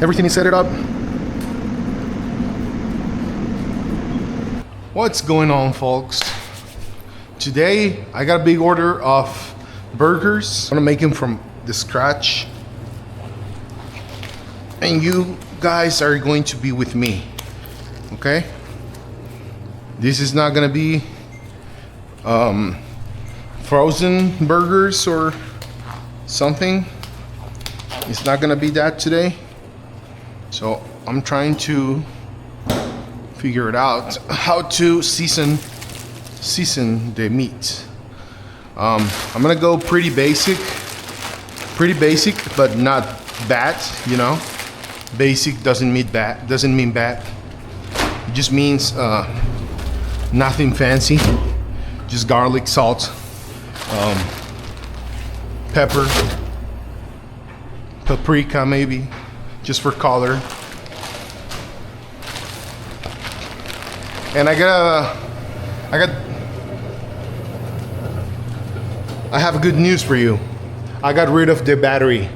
Everything is set it up. What's going on, folks? Today I got a big order of burgers. I'm gonna make them from the scratch, and you guys are going to be with me, okay? This is not gonna be frozen burgers or something. It's not gonna be that today. So I'm trying to figure it out how to season the meat. I'm gonna go pretty basic, but not bad, you know. Basic doesn't mean bad. It just means nothing fancy. Just garlic, salt, pepper, paprika maybe, just for color. And I have good news for you. I got rid of the battery.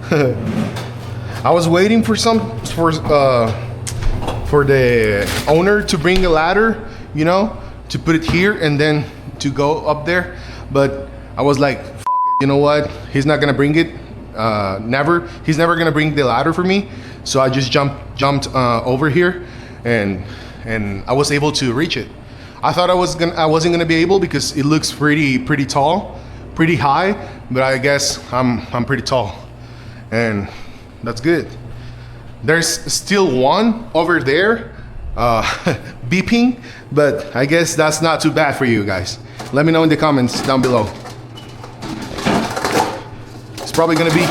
I was waiting for the owner to bring a ladder, you know, to put it here and then to go up there. But I was like, F it, you know what? He's not gonna bring it. He's never gonna bring the ladder for me. So I just jumped over here, and I was able to reach it. I thought I wasn't gonna be able because it looks pretty tall, pretty high, but I guess I'm pretty tall, and that's good. There's still one over there beeping, but I guess that's not too bad for you guys. Let me know in the comments down below. It's probably gonna be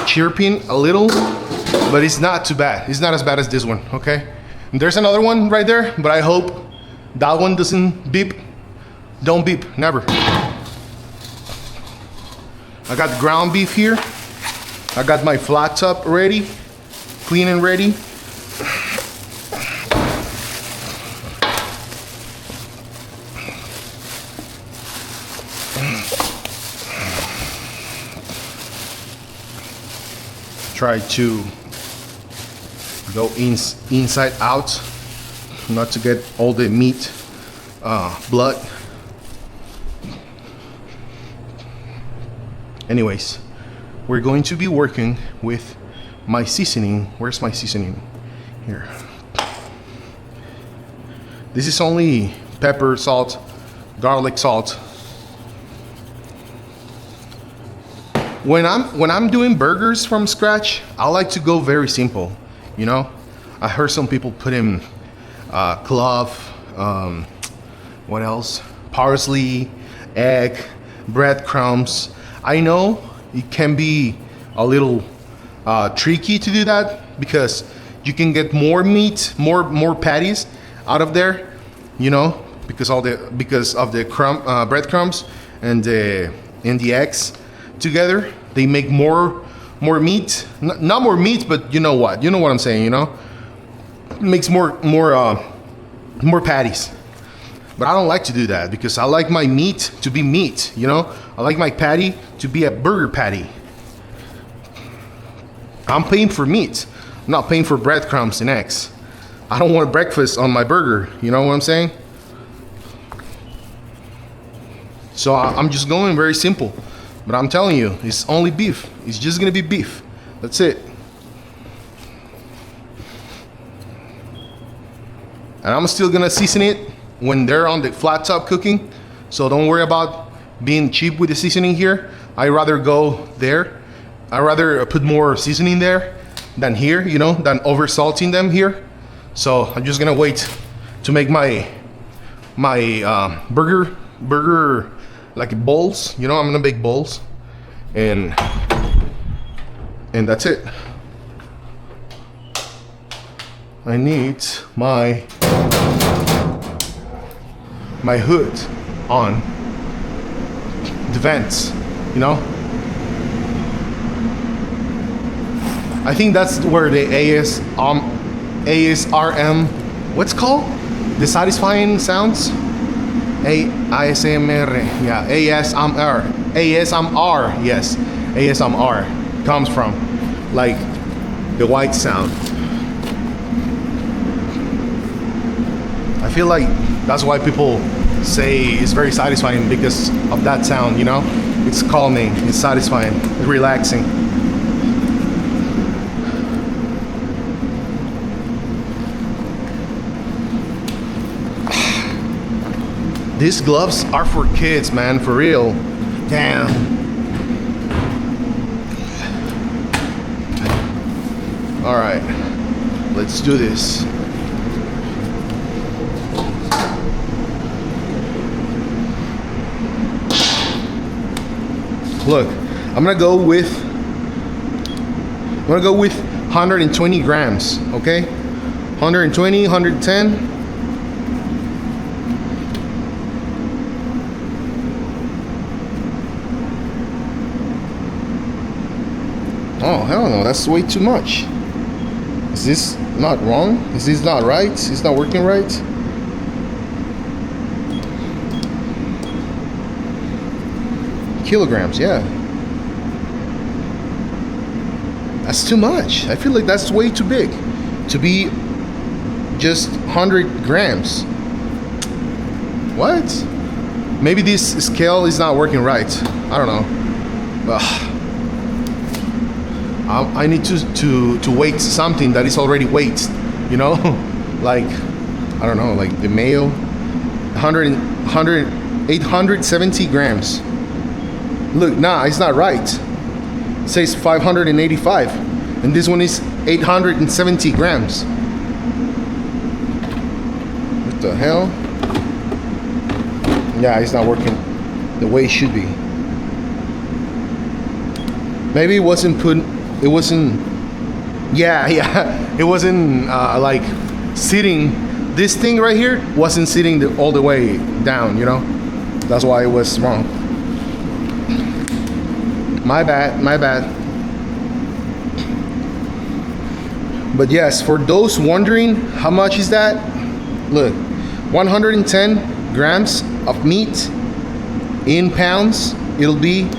chirping a little, but it's not too bad. It's not as bad as this one, okay? And there's another one right there, but I hope that one doesn't beep. Don't beep, never. I got ground beef here. I got my flat top ready, clean and ready. Try to go inside out, not to get all the meat blood. Anyways, we're going to be working with my seasoning. Where's my seasoning? Here. This is only pepper, salt, garlic, salt. When I'm doing burgers from scratch, I like to go very simple, you know. I heard some people put in clove, what else? Parsley, egg, breadcrumbs. I know it can be a little tricky to do that because you can get more meat, more patties out of there, you know, because of the breadcrumbs and the eggs together. They make more meat, not more meat, but you know what I'm saying, you know. It makes more patties. But I don't like to do that because I like my meat to be meat, you know? I like my patty to be a burger patty. I'm paying for meat. I'm not paying for breadcrumbs and eggs. I don't want breakfast on my burger, you know what I'm saying? So I'm just going very simple. But I'm telling you, it's only beef. It's just gonna be beef. That's it. And I'm still gonna season it when they're on the flat top cooking. So don't worry about being cheap with the seasoning here. I rather go there. I rather put more seasoning there than here, you know, than over salting them here. So I'm just gonna wait to make my burger like bowls, you know. I'm gonna make bowls, and that's it. I need my hood on the vents, you know. I think that's where the ASRM, what's called? The satisfying sounds? ASMR, yeah, ASMR, yes, ASMR comes from. Like, the white sound. I feel like that's why people say it's very satisfying, because of that sound, you know? It's calming, it's satisfying, it's relaxing. These gloves are for kids, man, for real. Damn. All right, let's do this. Look, I'm gonna go with 120 grams, okay? 120, 110. Oh, hell no, that's way too much. Is this not wrong? Is this not right? Is this not working right? Kilograms, yeah. That's too much. I feel like that's way too big to be just 100 grams. What? Maybe this scale is not working right. I don't know. Ugh. I need to weight something that is already weighed, you know? Like, I don't know, like the mayo, 870 grams. Look, nah, it's not right. It says 585, and this one is 870 grams. What the hell? Yeah, it's not working the way it should be. Maybe it wasn't put. It wasn't. Yeah. It wasn't like sitting. This thing right here wasn't sitting all the way down. You know, that's why it was wrong. My bad. But yes, for those wondering how much is that, look, 110 grams of meat in pounds, it'll be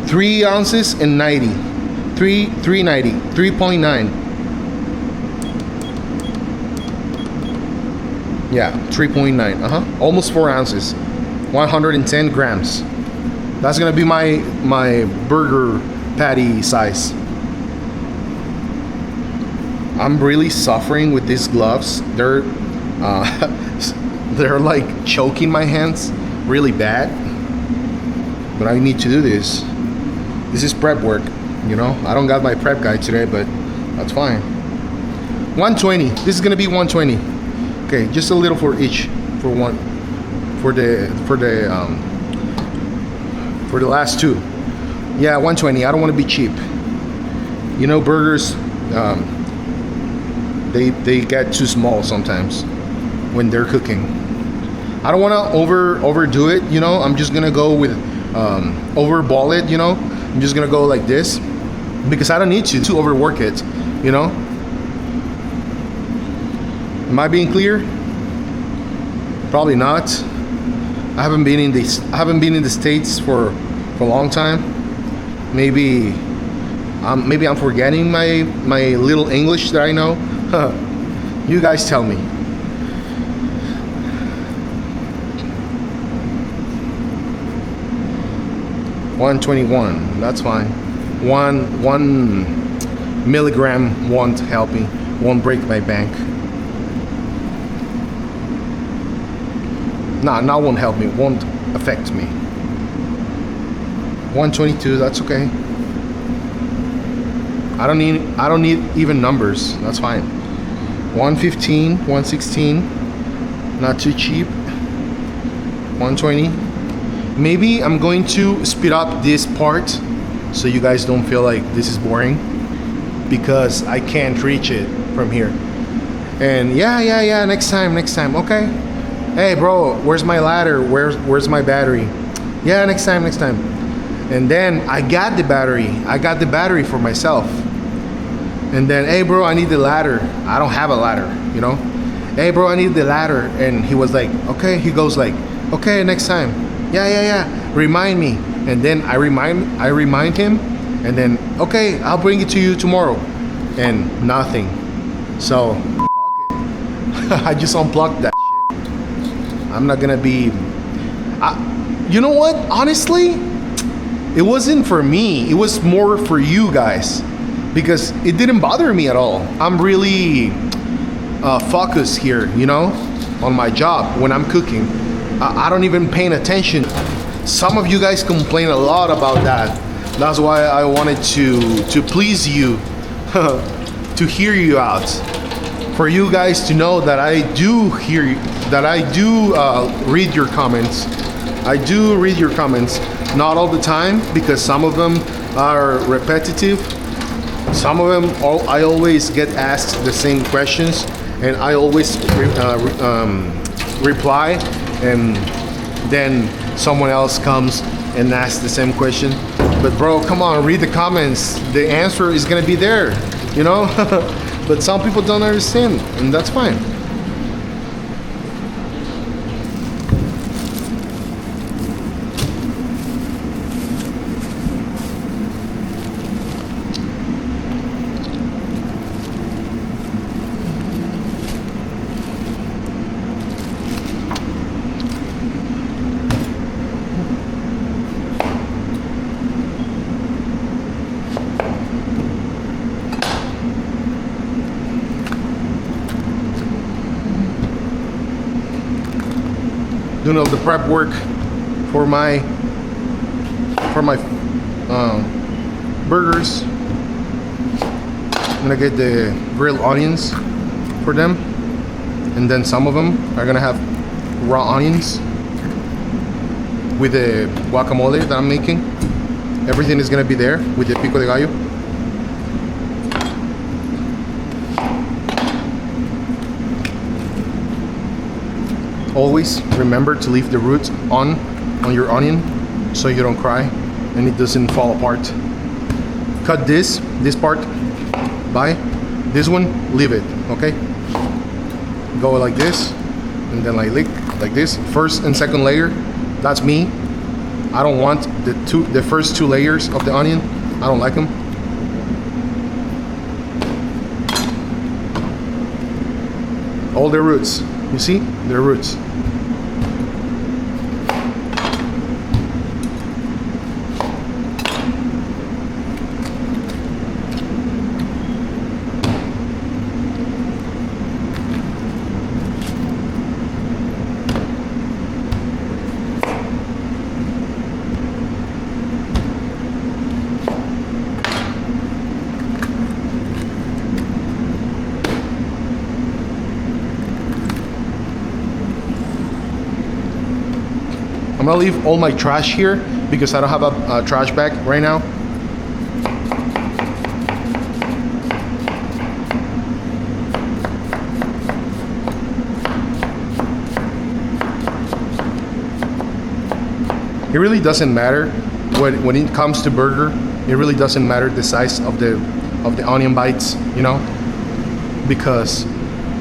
3 ounces and 90. 390, 3.9. Yeah, 3.9. Almost 4 ounces. 110 grams. That's gonna be my burger patty size. I'm really suffering with these gloves. They're they're like choking my hands really bad. But I need to do this. This is prep work, you know. I don't got my prep guide today, but that's fine. 120. This is gonna be 120. Okay, just a little for each, for the last two. Yeah, 120. I don't want to be cheap. You know, burgers, they get too small sometimes when they're cooking. I don't want to overdo it. You know, I'm just gonna go with overball it. You know, I'm just gonna go like this because I don't need to overwork it. You know. Am I being clear? Probably not. I haven't been in the States for a long time. Maybe I'm forgetting my little English that I know. You guys tell me. $121. That's fine. One milligram won't help me. Won't break my bank. Nah, won't help me. Won't affect me. 122. That's okay. I don't need even numbers. That's fine. 115, 116. Not too cheap. 120. Maybe I'm going to speed up this part so you guys don't feel like this is boring, because I can't reach it from here. And yeah. Next time. Okay. Hey bro, where's my ladder? Where's my battery? Yeah, next time. And then I got the battery for myself. And then, hey bro, I need the ladder. I don't have a ladder, you know. Hey bro, I need the ladder. And he was like, okay. He goes like, okay, next time. Yeah. Remind me. And then I remind him. And then, okay, I'll bring it to you tomorrow. and nothing. So I just unplugged that shit. I'm not gonna be you know what, honestly, it wasn't for me, it was more for you guys, because it didn't bother me at all. I'm really focused here, you know, on my job when I'm cooking. I don't even pay attention. Some of you guys complain a lot about that. That's why I wanted to please you, to hear you out, for you guys to know that I do hear you, that I do read your comments. I do read your comments, not all the time, because some of them are repetitive. Some of them, I always get asked the same questions, and I always reply, and then someone else comes and asks the same question. But bro, come on, read the comments. The answer is gonna be there, you know? But some people don't understand, and that's fine. Doing all the prep work for my burgers. I'm gonna get the grilled onions for them, and then some of them are gonna have raw onions with the guacamole that I'm making. Everything is gonna be there with the pico de gallo. Always remember to leave the roots on your onion so you don't cry and it doesn't fall apart. Cut this part by this one, leave it, okay? Go like this, and then like this. First and second layer, that's me. I don't want the first two layers of the onion. I don't like them. All their roots, you see? Their roots. I'm gonna leave all my trash here because I don't have a trash bag right now. It really doesn't matter when it comes to burger. It really doesn't matter the size of the onion bites, you know, because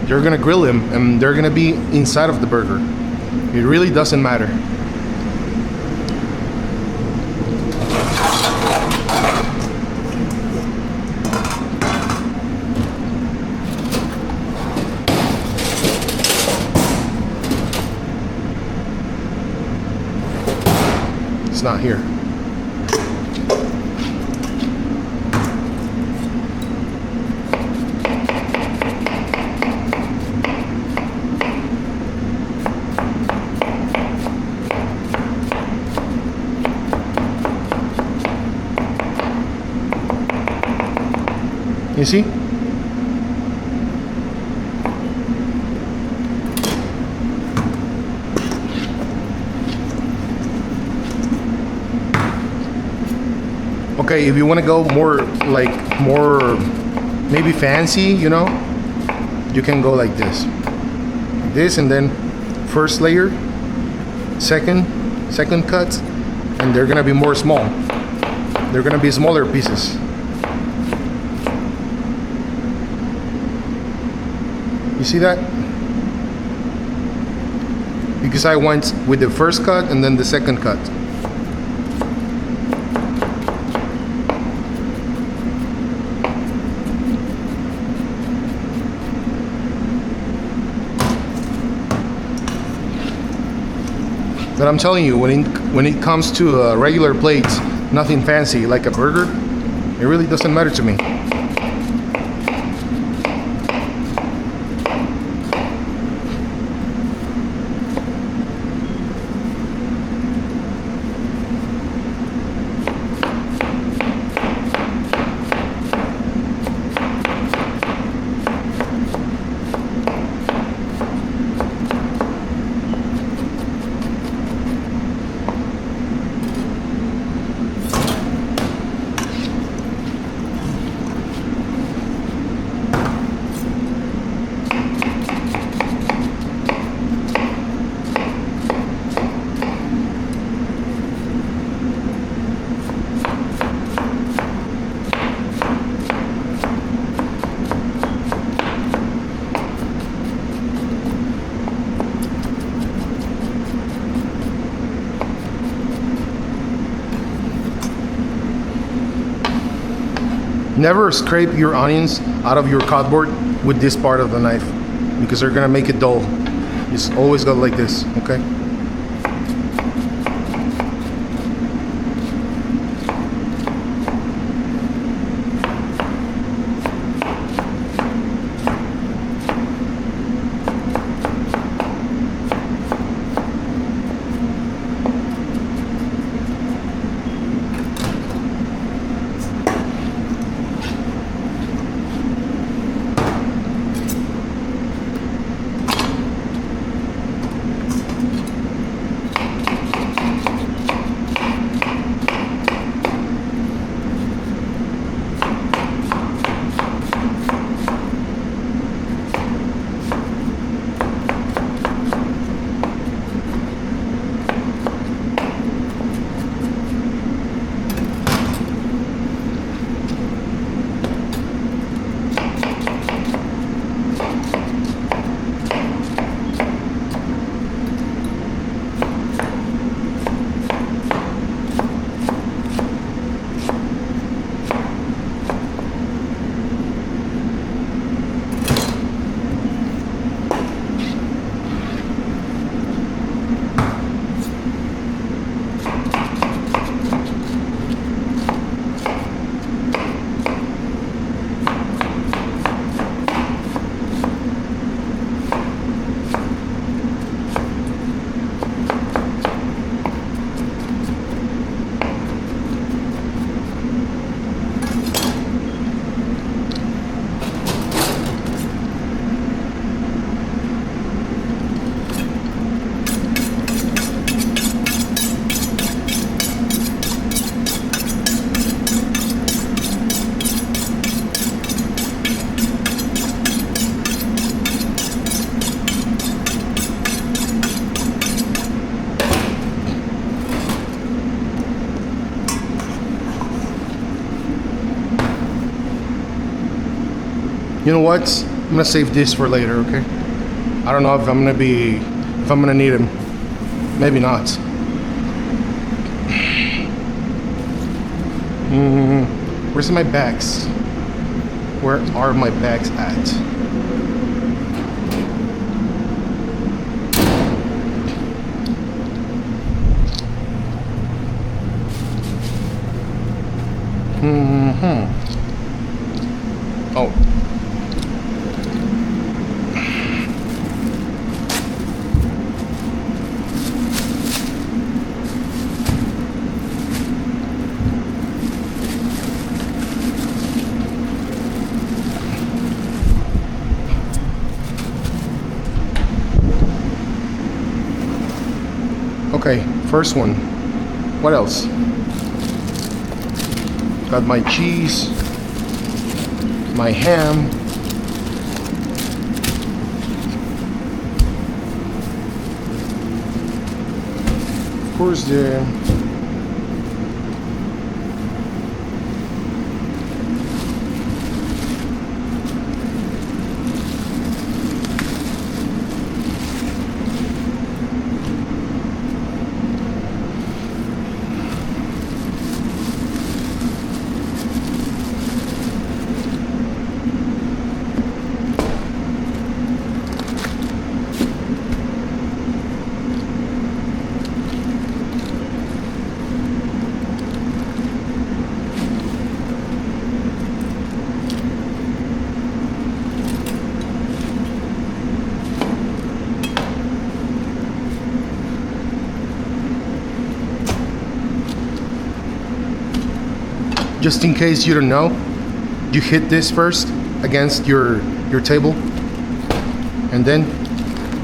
you're gonna grill them and they're gonna be inside of the burger. It really doesn't matter. It's not here. You see? Okay, if you want to go more maybe fancy, you know, you can go like this, and then first layer, second cut, and they're gonna be more small. They're gonna be smaller pieces. You see that? Because I went with the first cut and then the second cut. But I'm telling you, when it comes to regular plates, nothing fancy like a burger, it really doesn't matter to me. Never scrape your onions out of your cardboard with this part of the knife because they're gonna make it dull. Just always go like this, okay? You know what? I'm gonna save this for later, okay? I don't know if I'm gonna need them. Maybe not. Where's my bags? Where are my bags at? Oh. Okay, first one. What else? Got my cheese, my ham, of course the Just in case you don't know, you hit this first against your table, and then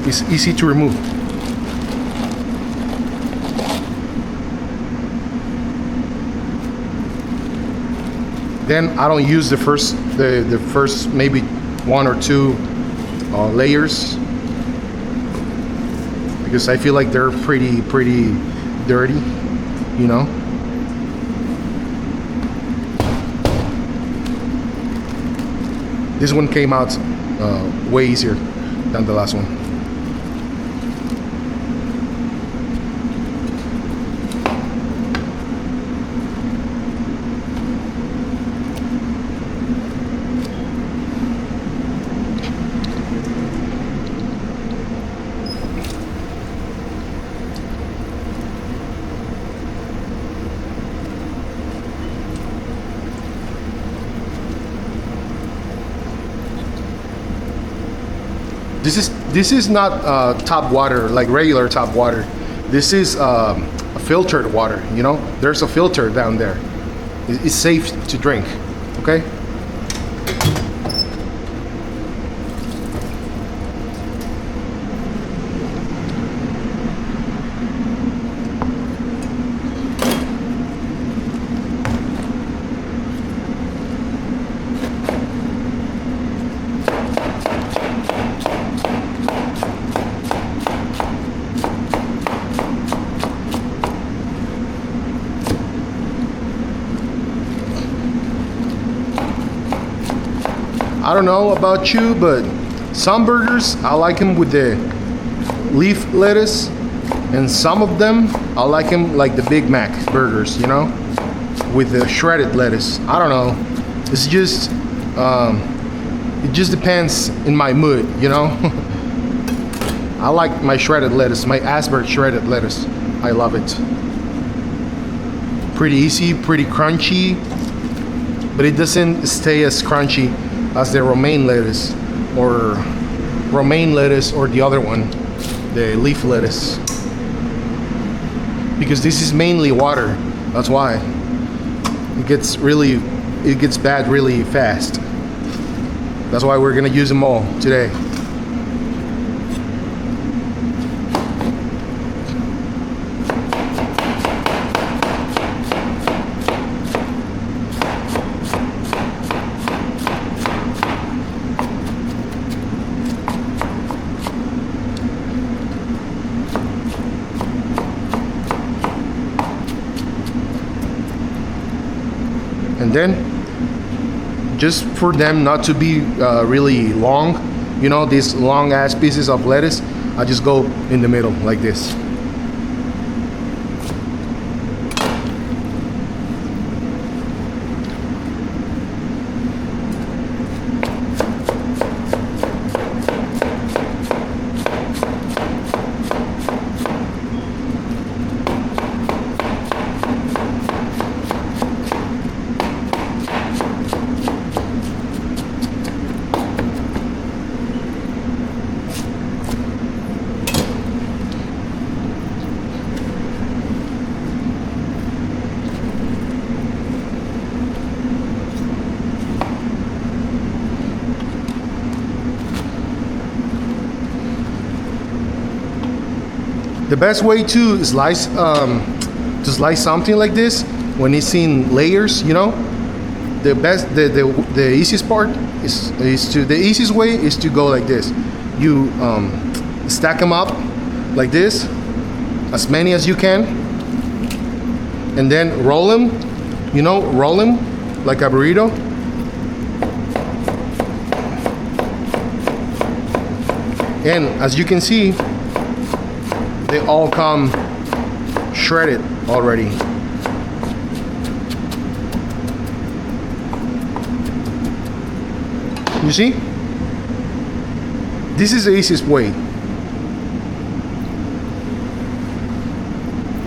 it's easy to remove. Then I don't use the first maybe 1 or 2 layers, because I feel like they're pretty dirty, you know. This one came out way easier than the last one. This is not tap water, like regular tap water. This is a filtered water, you know. There's a filter down there. It's safe to drink, okay? I don't know about you, but some burgers I like them with the leaf lettuce, and some of them I like them like the Big Mac burgers, you know, with the shredded lettuce. I don't know. It's just it just depends in my mood, you know. I like my shredded lettuce, my iceberg shredded lettuce. I love it. Pretty easy, pretty crunchy, but it doesn't stay as crunchy as the romaine lettuce or the other one, the leaf lettuce, because this is mainly water. That's why it gets bad really fast. That's why we're gonna use them all today. And then, just for them not to be really long, you know, these long ass pieces of lettuce, I just go in the middle like this. The best way to slice something like this, when it's in layers, you know, the easiest part the easiest way is to go like this. You stack them up like this, as many as you can, and then roll them, you know, roll them like a burrito. And as you can see, they all come shredded already. You see? This is the easiest way.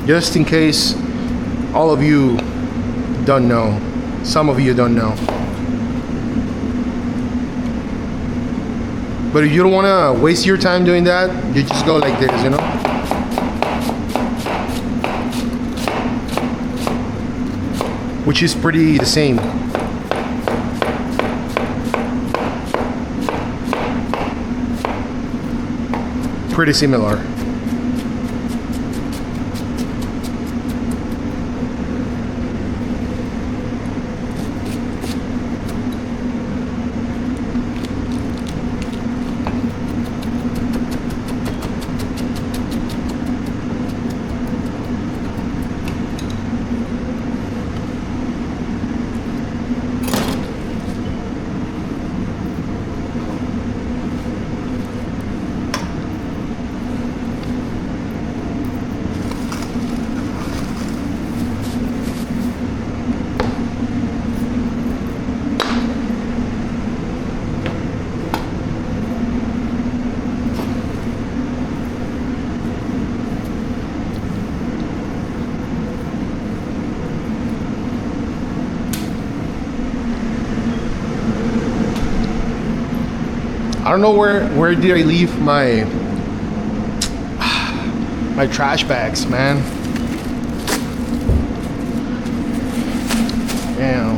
Just in case all of you don't know. Some of you don't know. But if you don't want to waste your time doing that, you just go like this, you know? which is pretty the same. Pretty similar. I don't know where did I leave my trash bags, man. Damn.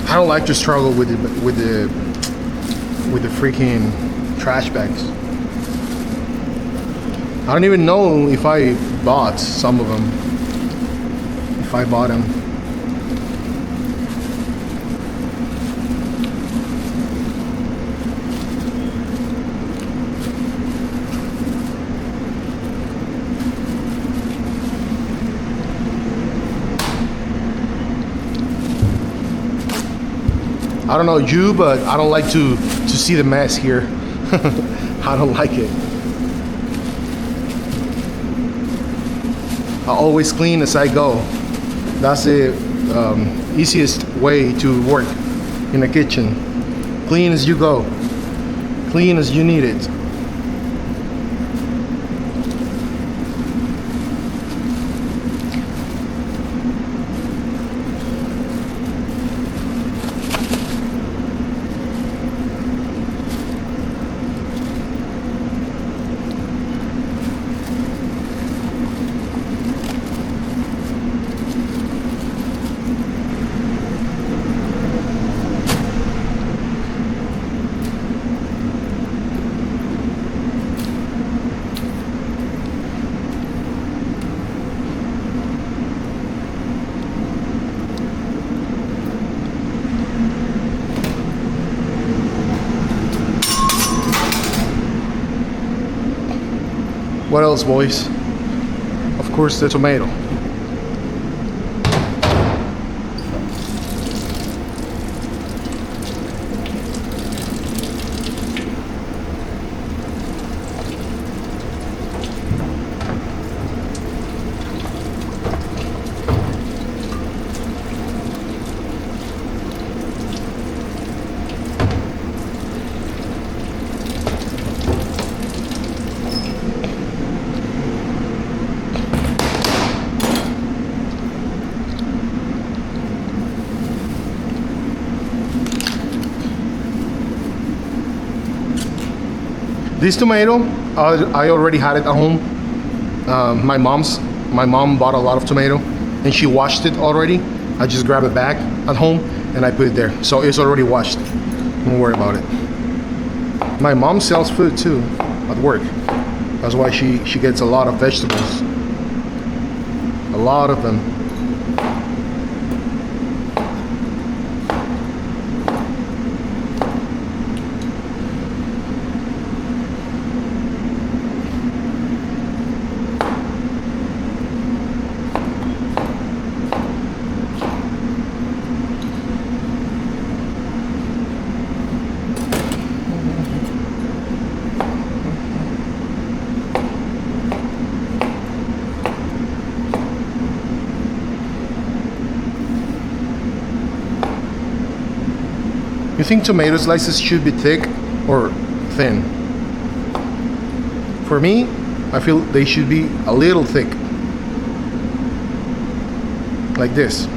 I don't like to struggle with the freaking trash bags. I don't even know if I bought some of them. If I bought them. I don't know you, but I don't like to see the mess here. I don't like it. I always clean as I go. That's the easiest way to work in a kitchen. Clean as you go. Clean as you need it. What else, boys? Of course, the tomato. This tomato, I already had it at home. My mom bought a lot of tomato and she washed it already. I just grab it back at home and I put it there. So it's already washed. Don't worry about it. My mom sells food too at work. That's why she gets a lot of vegetables. A lot of them. You think tomato slices should be thick or thin? For me, I feel they should be a little thick. Like this.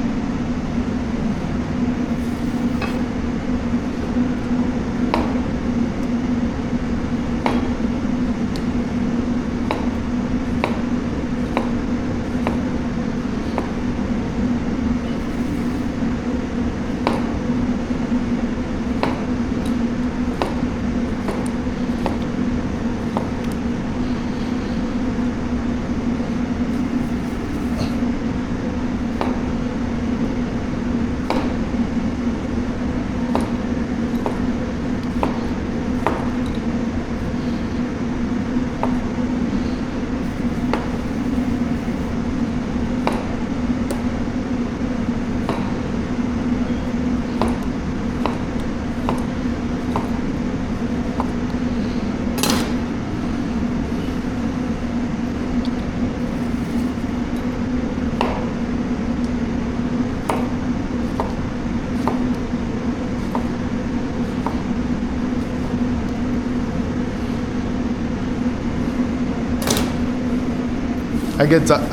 I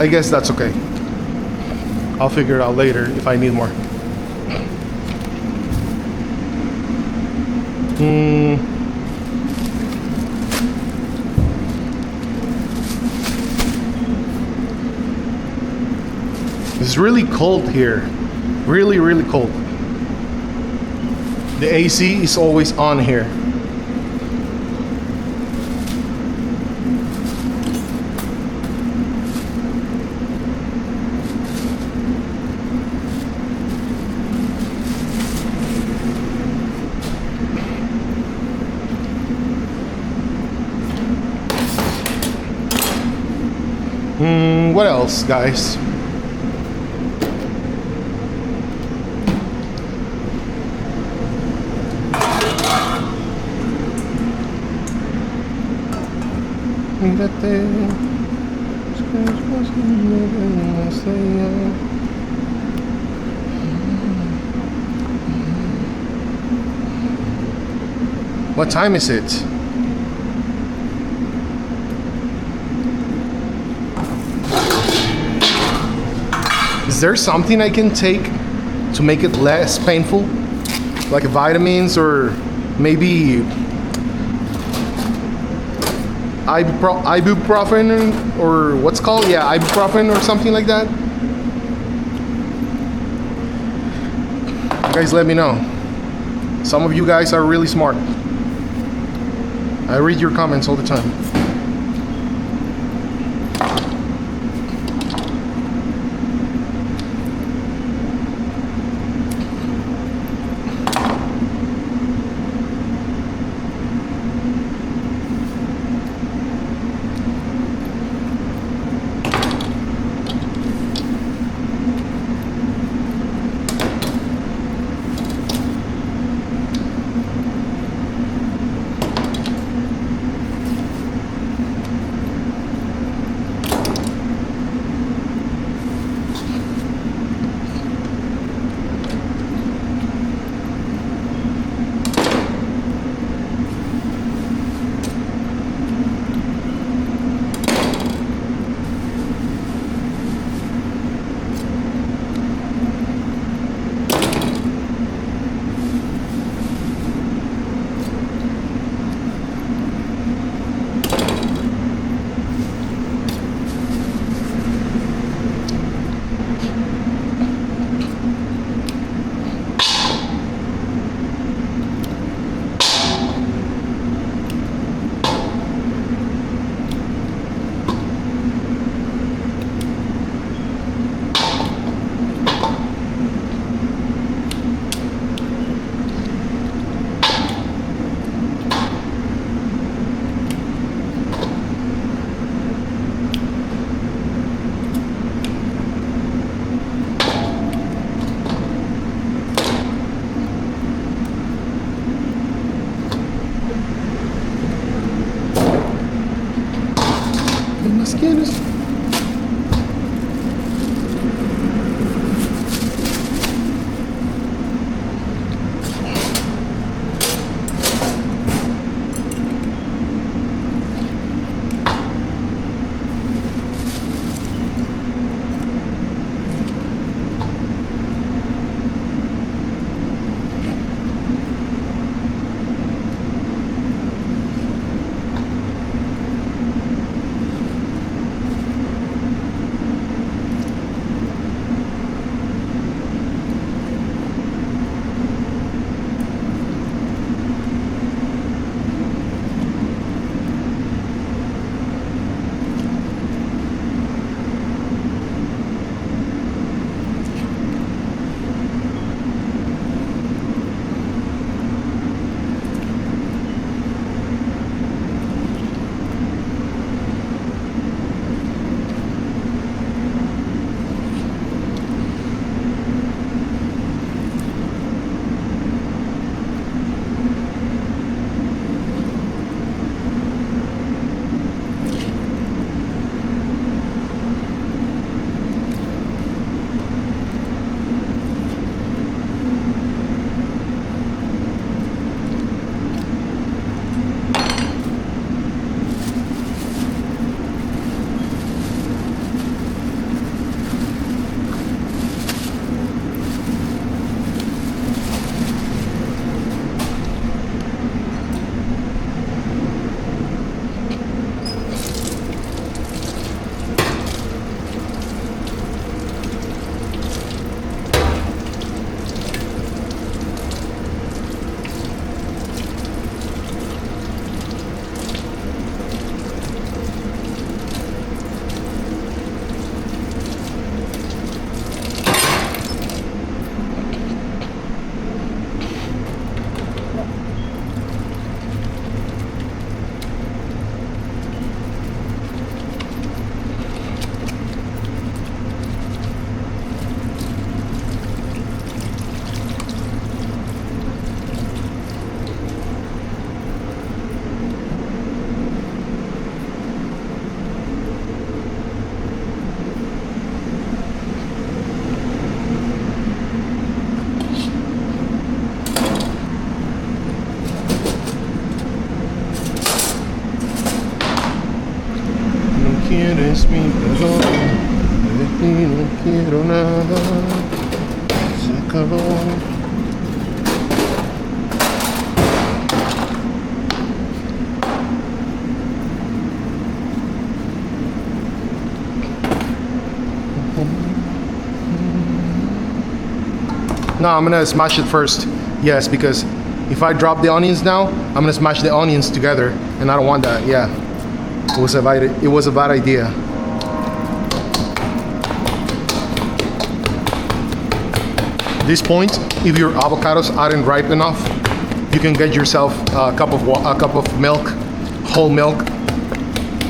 guess that's okay. I'll figure it out later if I need more. It's really cold here. Really, really cold. The AC is always on here. What else, guys? What time is it? Is there something I can take to make it less painful? Like vitamins or maybe ibuprofen or what's called? Yeah, ibuprofen or something like that. Guys, let me know. Some of you guys are really smart. I read your comments all the time. quieres mi perdón, de ti no quiero nada, se acabó. No, I'm gonna smash it first. Yes, because if I drop the onions now, I'm gonna smash the onions together, and I don't want that. Yeah, it was a bad idea. At this point, if your avocados aren't ripe enough, you can get yourself a cup of milk, whole milk,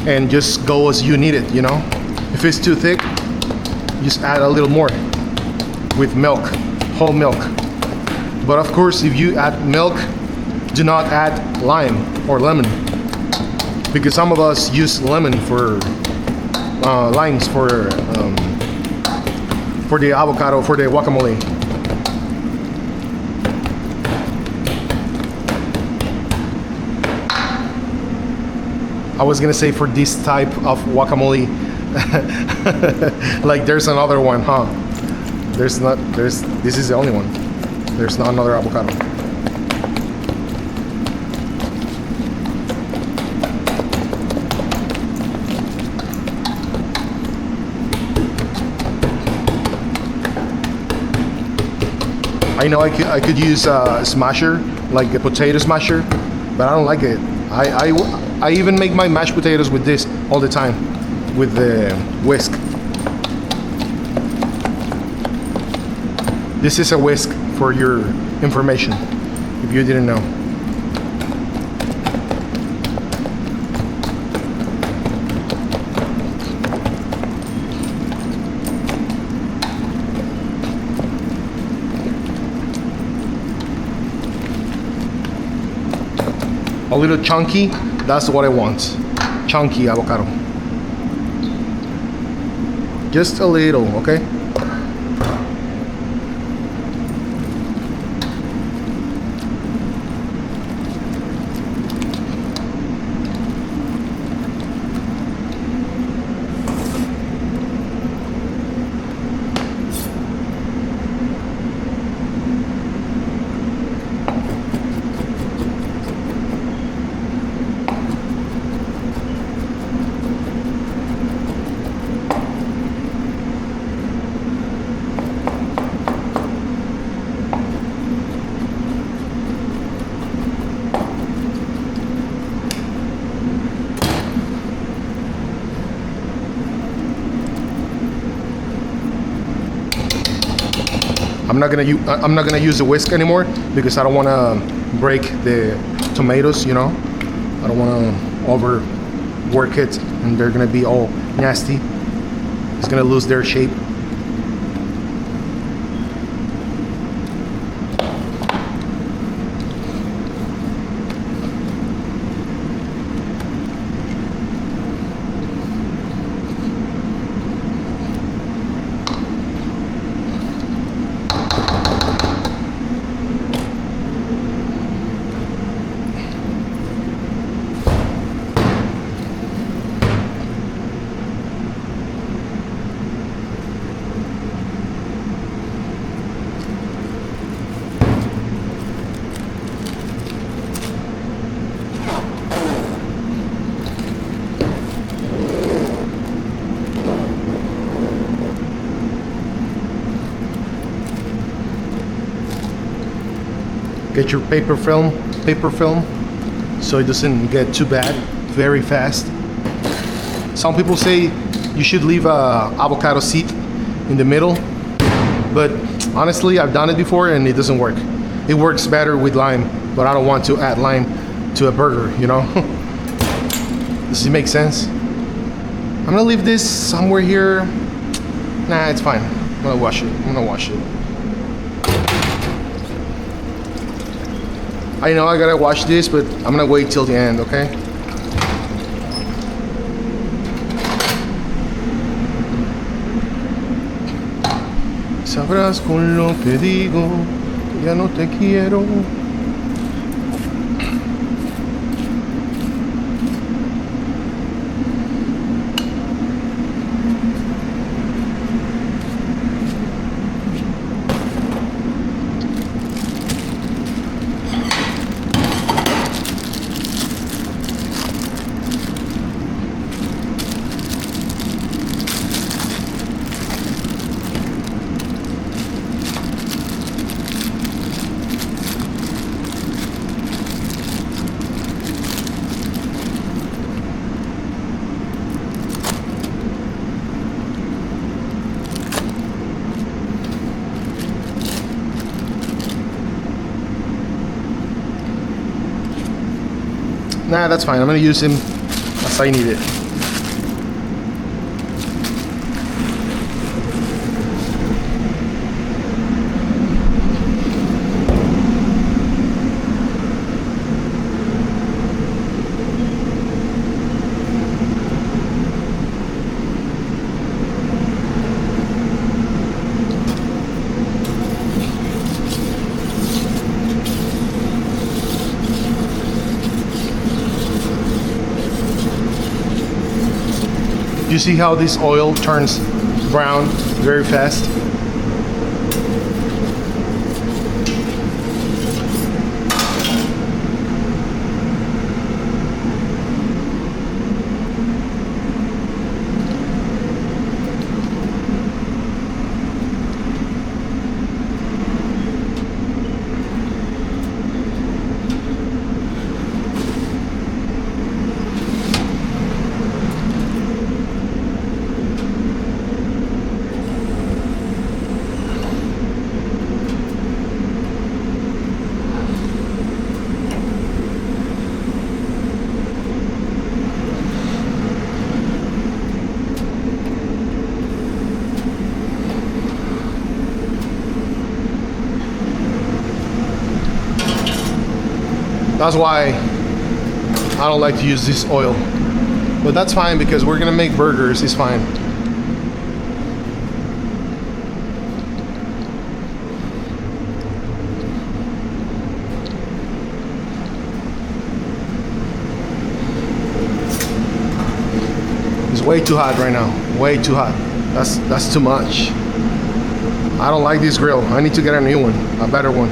and just go as you need it. You know, if it's too thick, just add a little more with milk. Whole milk. But of course, if you add milk, do not add lime or lemon, because some of us use lemon for limes for the avocado, for the guacamole. I was gonna say for this type of guacamole, like there's another one, huh? This is the only one. There's not another avocado. I know I could use a smasher, like a potato smasher, but I don't like it. I even make my mashed potatoes with this all the time, with the whisk. This is a whisk for your information, if you didn't know. A little chunky, that's what I want. Chunky avocado. Just a little, okay? I'm not gonna use the whisk anymore because I don't want to break the tomatoes. You know, I don't want to overwork it, and they're gonna be all nasty. It's gonna lose their shape. Get your paper film so it doesn't get too bad very fast. Some people say you should leave a avocado seed in the middle, but honestly I've done it before and it doesn't work. It works better with lime, but I don't want to add lime to a burger, you know. Does it make sense? I'm gonna leave this somewhere here. Nah, it's fine. I'm gonna wash it. I know I gotta wash this, but I'm gonna wait till the end, okay? Sabrás con lo que digo, ya no te quiero. Nah, that's fine. I'm gonna use him as I need it. You see how this oil turns brown very fast? That's why I don't like to use this oil. But that's fine because we're gonna make burgers, it's fine. It's way too hot right now, way too hot. That's too much. I don't like this grill. I need to get a new one, a better one.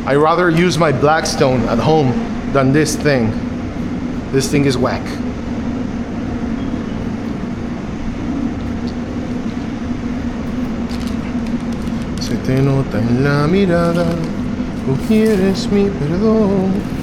I rather use my Blackstone at home than this thing. This thing is whack. Se te nota en la mirada, o quieres mi perdón.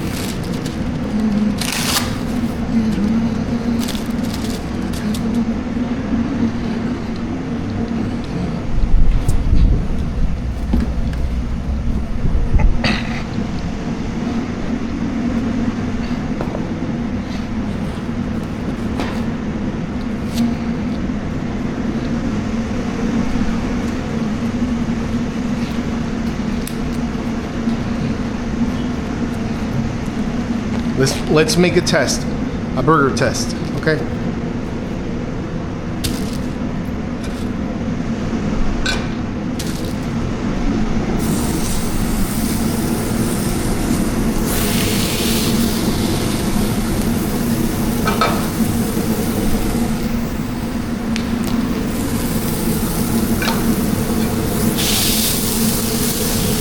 Let's make a test, a burger test, okay?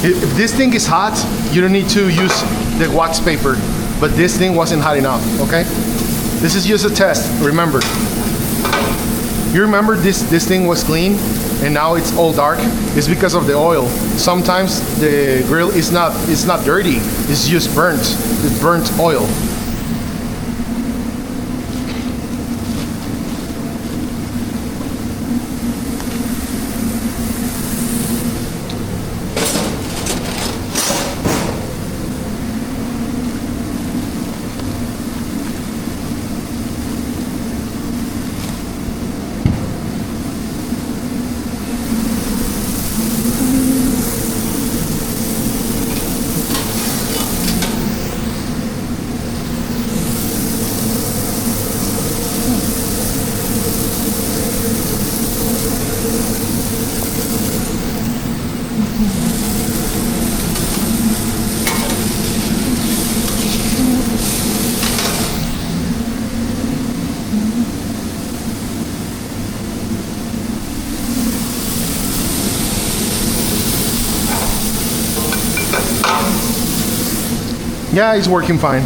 If this thing is hot, you don't need to use the wax paper. But this thing wasn't hot enough, okay? This is just a test, remember. You remember this thing was clean and now it's all dark? It's because of the oil. Sometimes the grill is not dirty, it's just burnt. It's burnt oil. Yeah, it's working fine.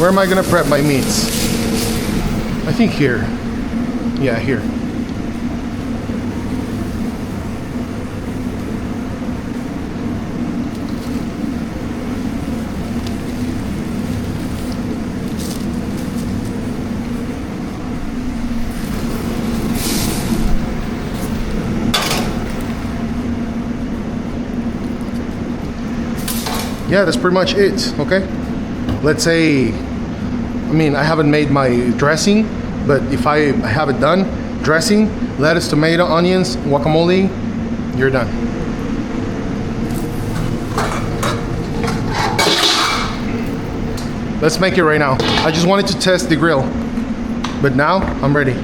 Where am I gonna prep my meats? I think here. Yeah, here. Yeah, that's pretty much it, okay? Let's say, I mean, I haven't made my dressing, but if I have it done, dressing, lettuce, tomato, onions, guacamole, you're done. Let's make it right now. I just wanted to test the grill, but now I'm ready.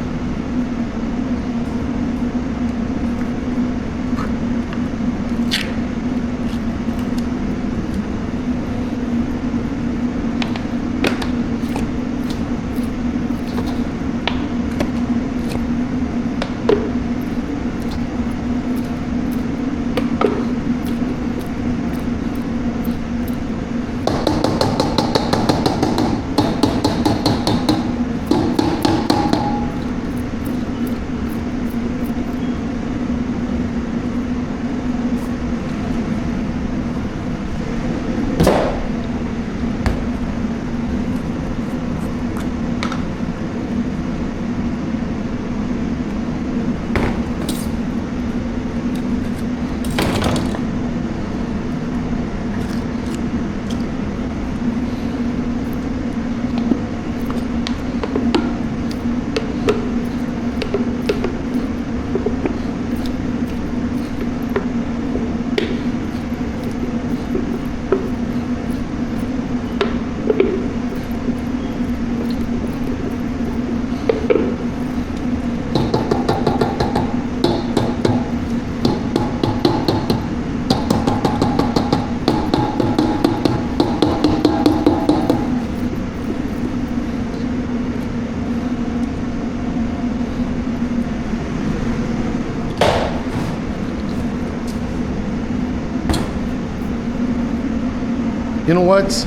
You know what?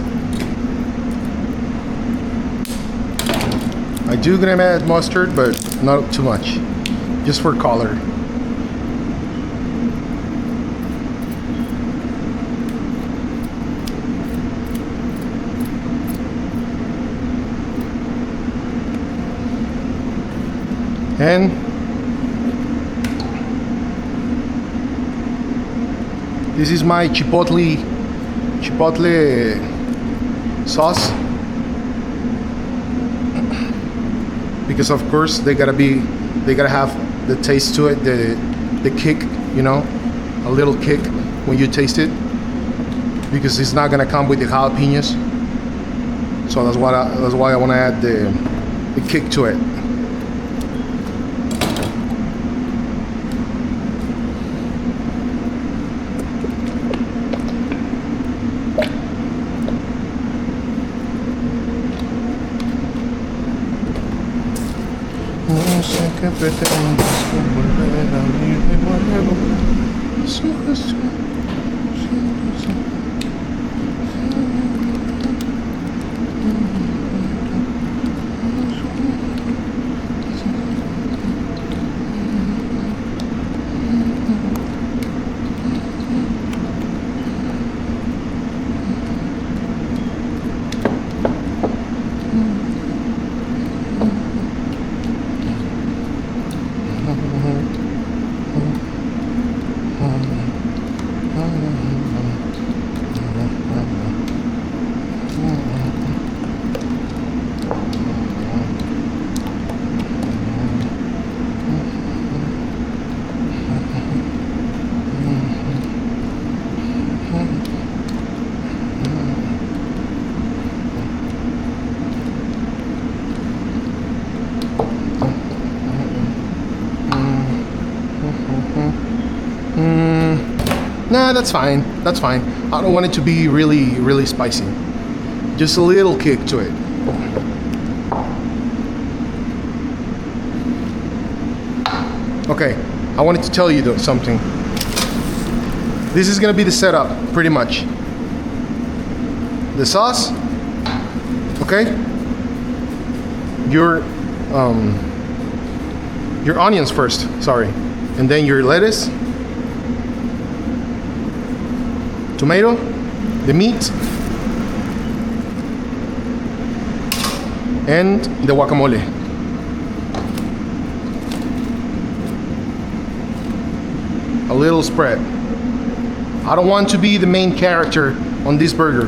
I do gonna add mustard, but not too much. Just for color. And this is my chipotle sauce, because of course they gotta have the taste to it, the kick, you know, a little kick when you taste it, because it's not gonna come with the jalapenos. So that's why I want to add the kick to it. No sé qué pretendes con volver a mí de nuevo. Nah, that's fine. That's fine. I don't want it to be really spicy. Just a little kick to it. Okay, I wanted to tell you though something. This is gonna be the setup, pretty much. The sauce, Okay? Your onions first, sorry. And then your lettuce, tomato, the meat, and the guacamole. A little spread. I don't want to be the main character on this burger.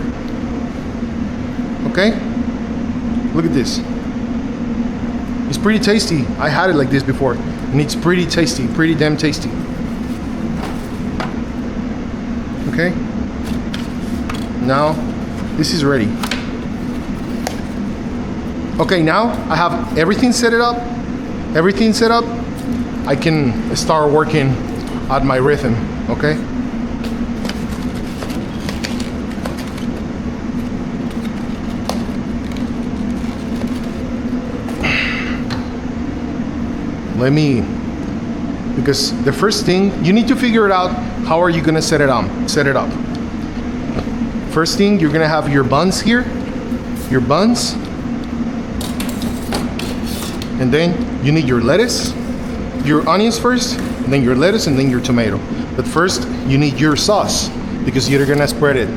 Okay? Look at this. It's pretty tasty. I had it like this before, and it's pretty tasty, pretty damn tasty. Okay? Now, this is ready. Okay, now I have everything set up. Everything set up. I can start working at my rhythm, okay? Because the first thing, you need to figure it out, how are you gonna set it up? First thing, you're gonna have your buns here, your buns, and then you need your lettuce, your onions first, and then your lettuce, and then your tomato. But first, you need your sauce, because you're gonna spread it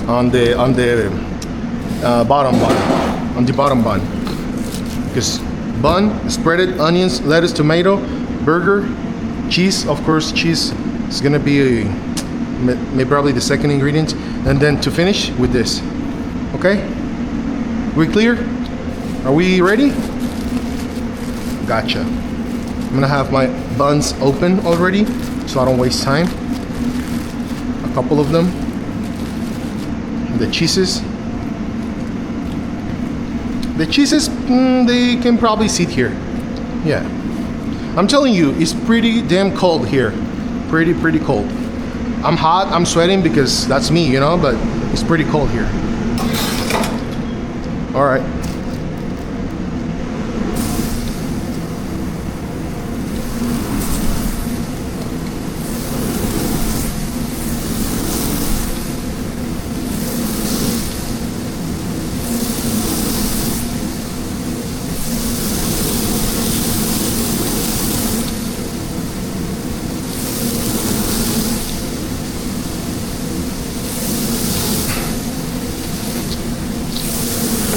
on the bottom bun, because bun, spread it, onions, lettuce, tomato, burger, cheese, of course, cheese is gonna be maybe probably the second ingredient, and then to finish with this. Okay? We clear? Are we ready? Gotcha. I'm gonna have my buns open already, so I don't waste time. A couple of them. The cheeses. The cheeses, they can probably sit here. Yeah. I'm telling you, it's pretty damn cold here. Pretty cold. I'm hot, I'm sweating because that's me, you know, but it's pretty cold here. All right.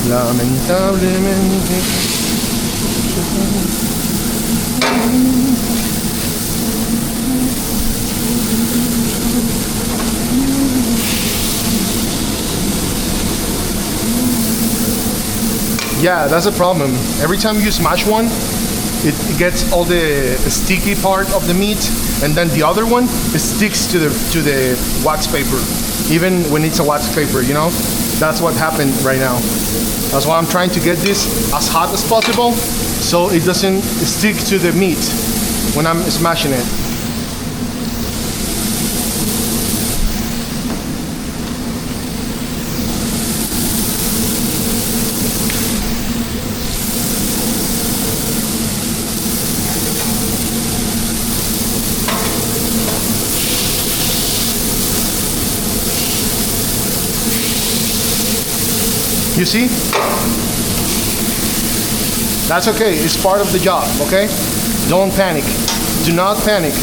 Lamentablemente. Yeah, that's a problem. Every time you smash one, it gets all the sticky part of the meat, and then the other one, it sticks to the wax paper, even when it's a wax paper, you know? That's what happened right now. That's why I'm trying to get this as hot as possible so it doesn't stick to the meat when I'm smashing it. You see? That's okay, it's part of the job, okay? Don't panic. Do not panic.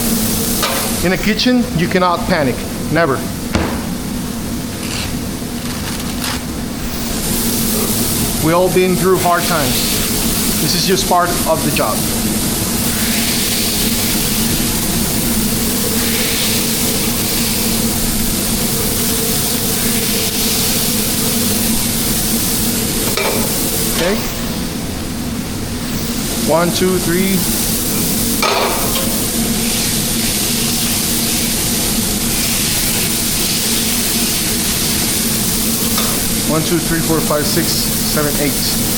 In a kitchen, you cannot panic. Never. We all been through hard times. This is just part of the job. Okay. 1, 2, 3. One, two, three, four, five, 6, 7, 8.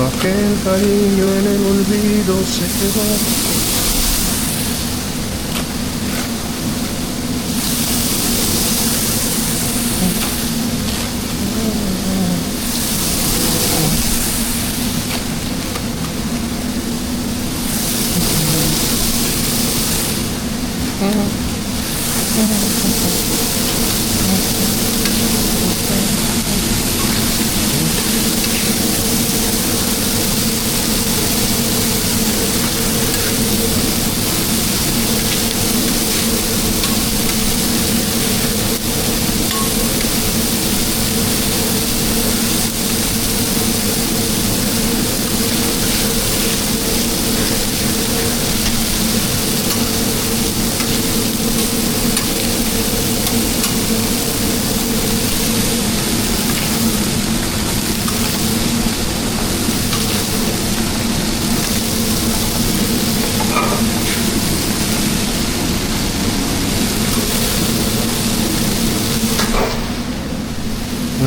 aquel cariño en el olvido se quedó.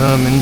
Ramen.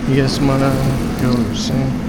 Yes, mana, you're saying.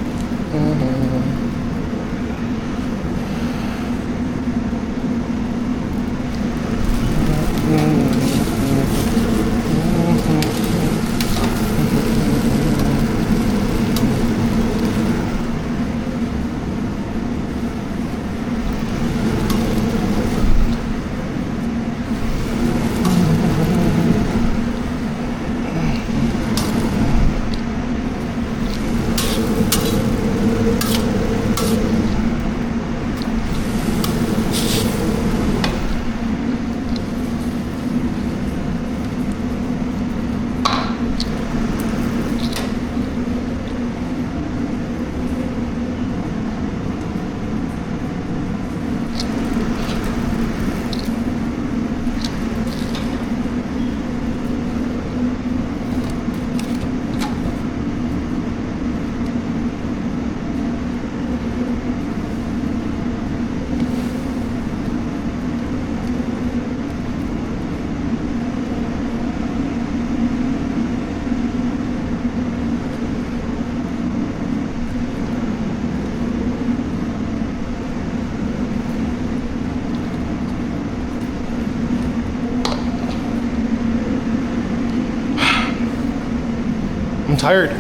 tired.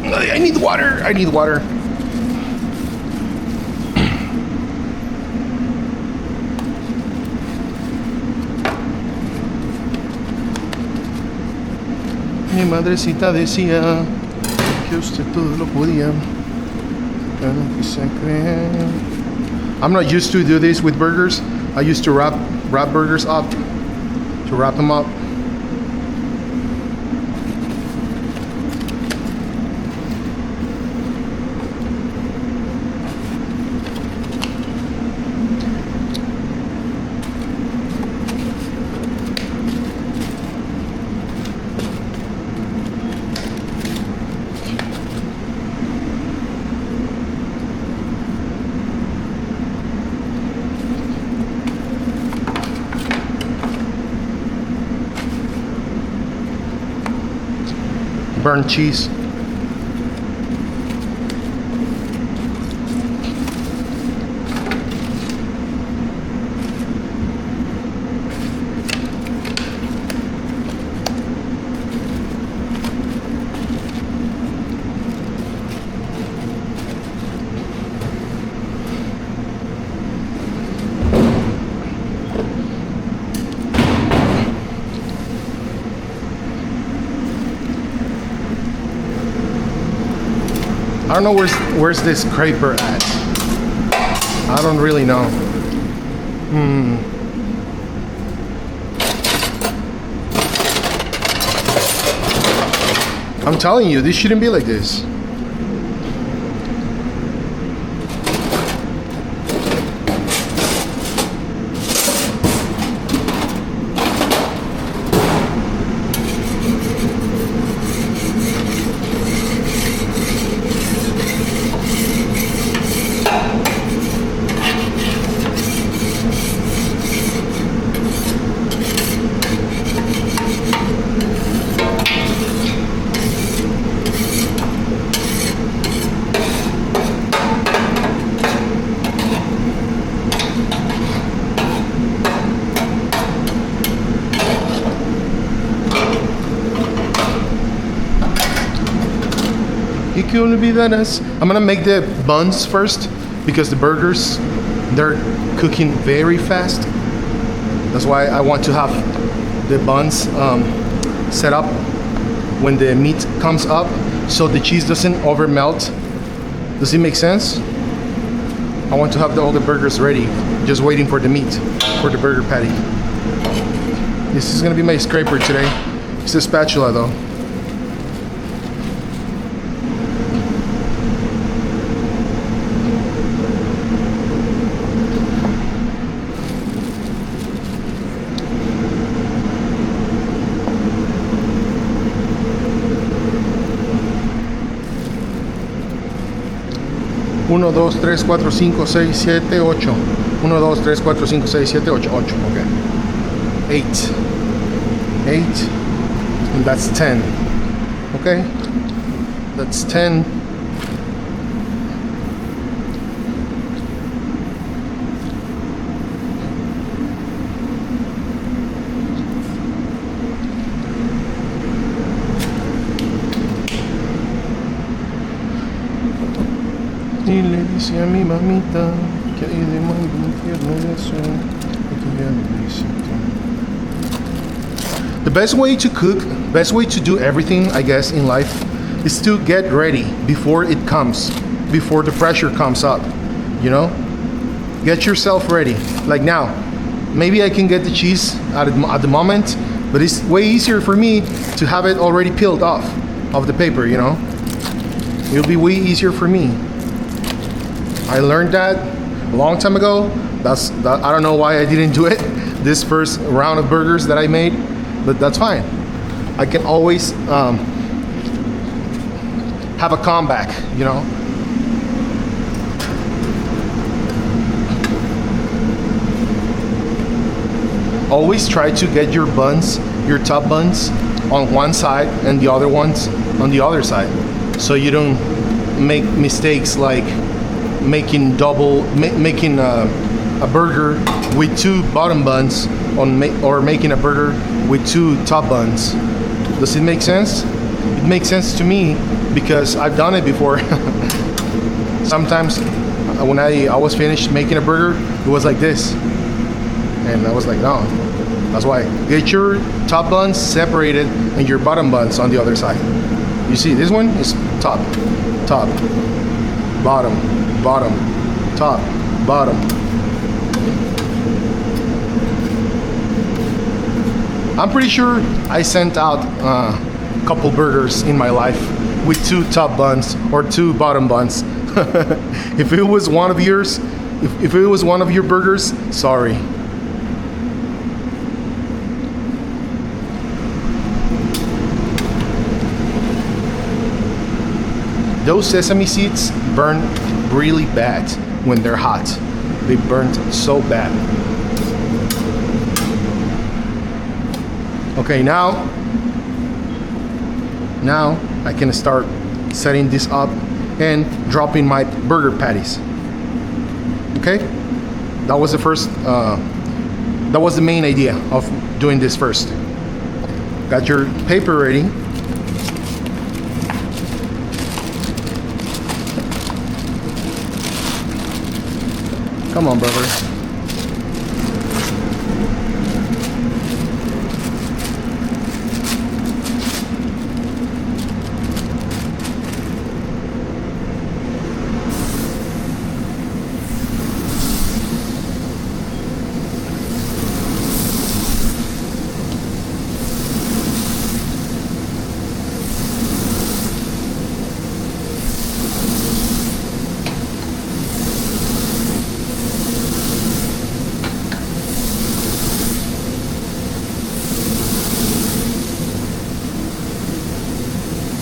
I need water. I need water. Mi madrecita decía que usted todo lo podía. I'm not used to do this with burgers. I used to wrap burgers up, to wrap them up. Burnt cheese. I don't know where's this scraper at. I don't really know. I'm telling you, this shouldn't be like this. I'm gonna make the buns first because the burgers, they're cooking very fast. That's why I want to have the buns set up when the meat comes up so the cheese doesn't over melt. Does it make sense? I want to have all the burgers ready, just waiting for the meat, for the burger patty. This is gonna be my scraper today. It's a spatula though. Uno, dos, tres, cuatro, cinco, seis, siete, ocho. Uno, dos, tres, cuatro, cinco, seis, siete, ocho. Ocho, okay. 8. 8. And that's 10. Okay? That's 10. Y le dice a mi mamita que hay de mal infierno de eso, que ya lo hice. The best way to cook, best way to do everything, I guess, in life is to get ready before it comes, before the pressure comes up, you know? Get yourself ready. Like now, maybe I can get the cheese at the moment, but it's way easier for me to have it already peeled off of the paper, you know? It'll be way easier for me. I learned that a long time ago. I don't know why I didn't do it this first round of burgers that I made, but that's fine. I can always have a comeback, you know. Always try to get your buns, your top buns, on one side and the other ones on the other side, so you don't make mistakes like making a burger with two bottom buns or making a burger with two top buns. Does it make sense? it makes sense to me because I've done it before. Sometimes when I was finished making a burger, it was like this. And I was like, no, that's why. Get your top buns separated and your bottom buns on the other side. You see, this one is top, top, bottom, bottom, top, bottom. I'm pretty sure I sent out a couple burgers in my life with 2 top buns or 2 bottom buns. If it was one of yours, if it was one of your burgers, sorry. Those sesame seeds burn really bad when they're hot. They burnt so bad. Okay, now I can start setting this up and dropping my burger patties. Okay, that was the first. That was the main idea of doing this first. Got your paper ready. Come on, brother.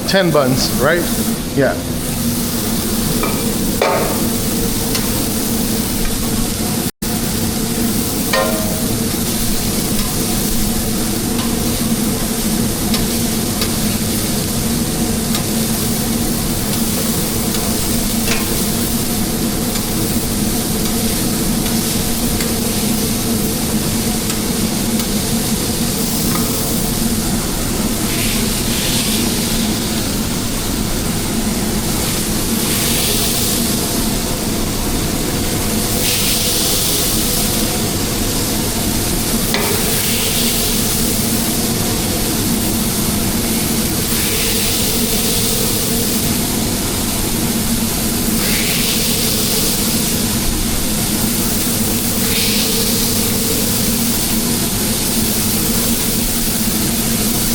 Ten buns, right? Yeah.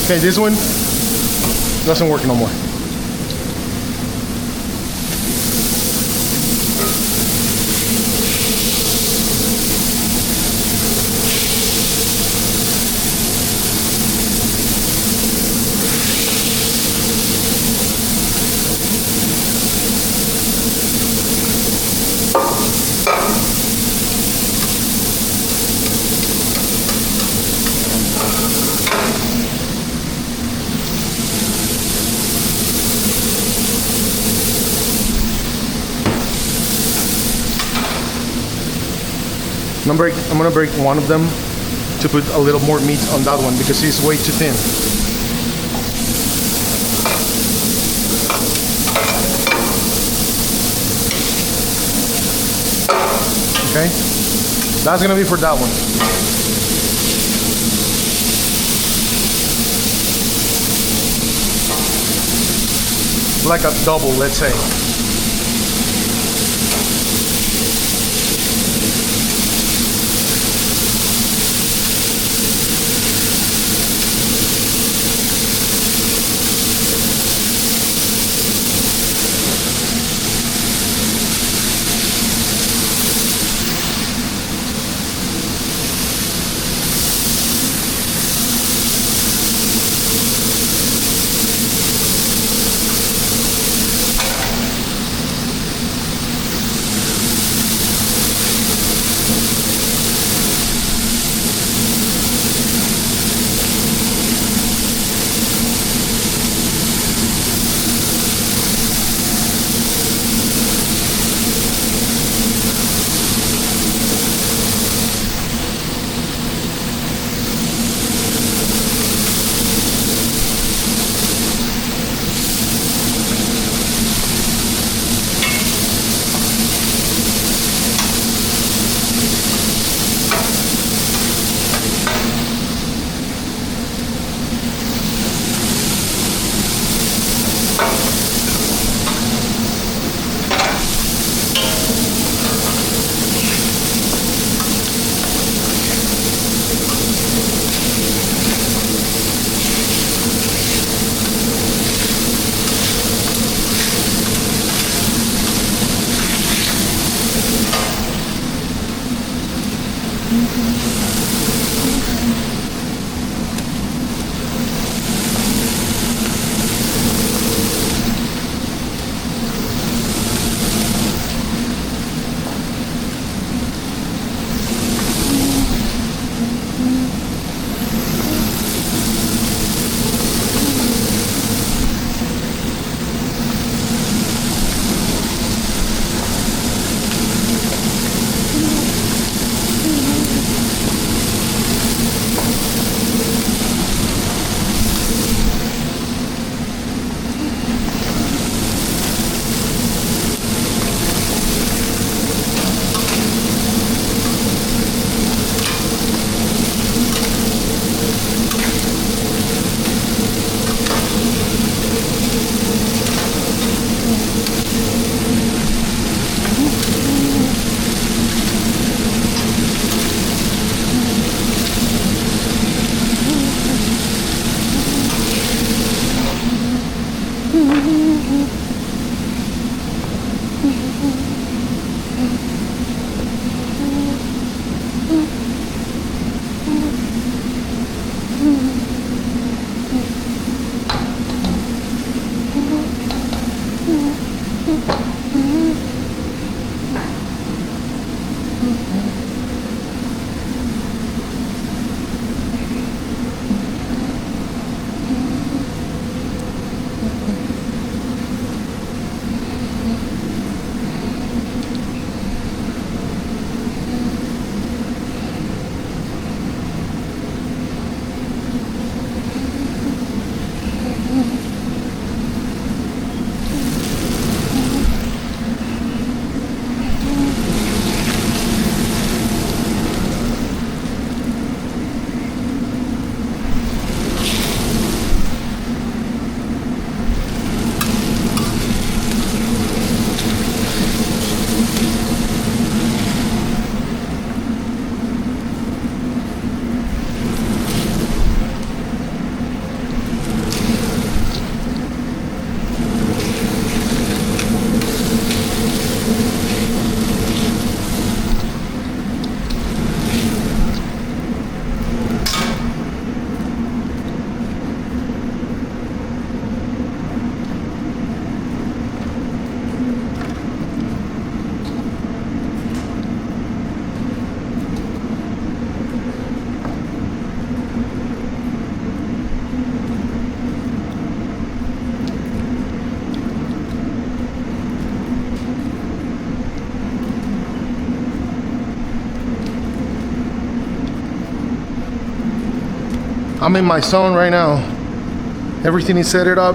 Okay, this one doesn't work no more. I'm gonna break one of them to put a little more meat on that one because it's way too thin. Okay, that's gonna be for that one. Like a double, let's say. I'm in my zone right now. Everything is set it up.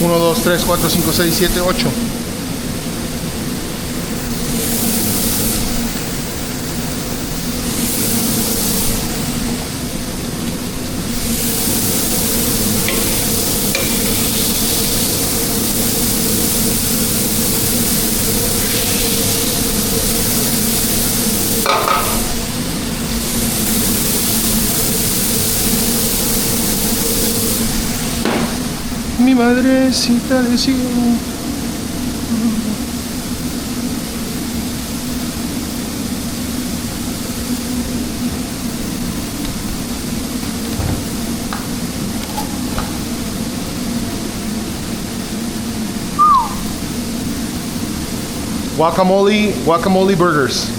Uno, dos, tres, cuatro, cinco, seis, siete, ocho. Mi madrecita del cielo. Guacamole burgers.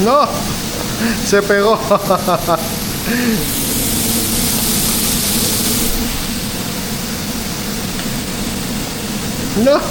No, se pegó. No.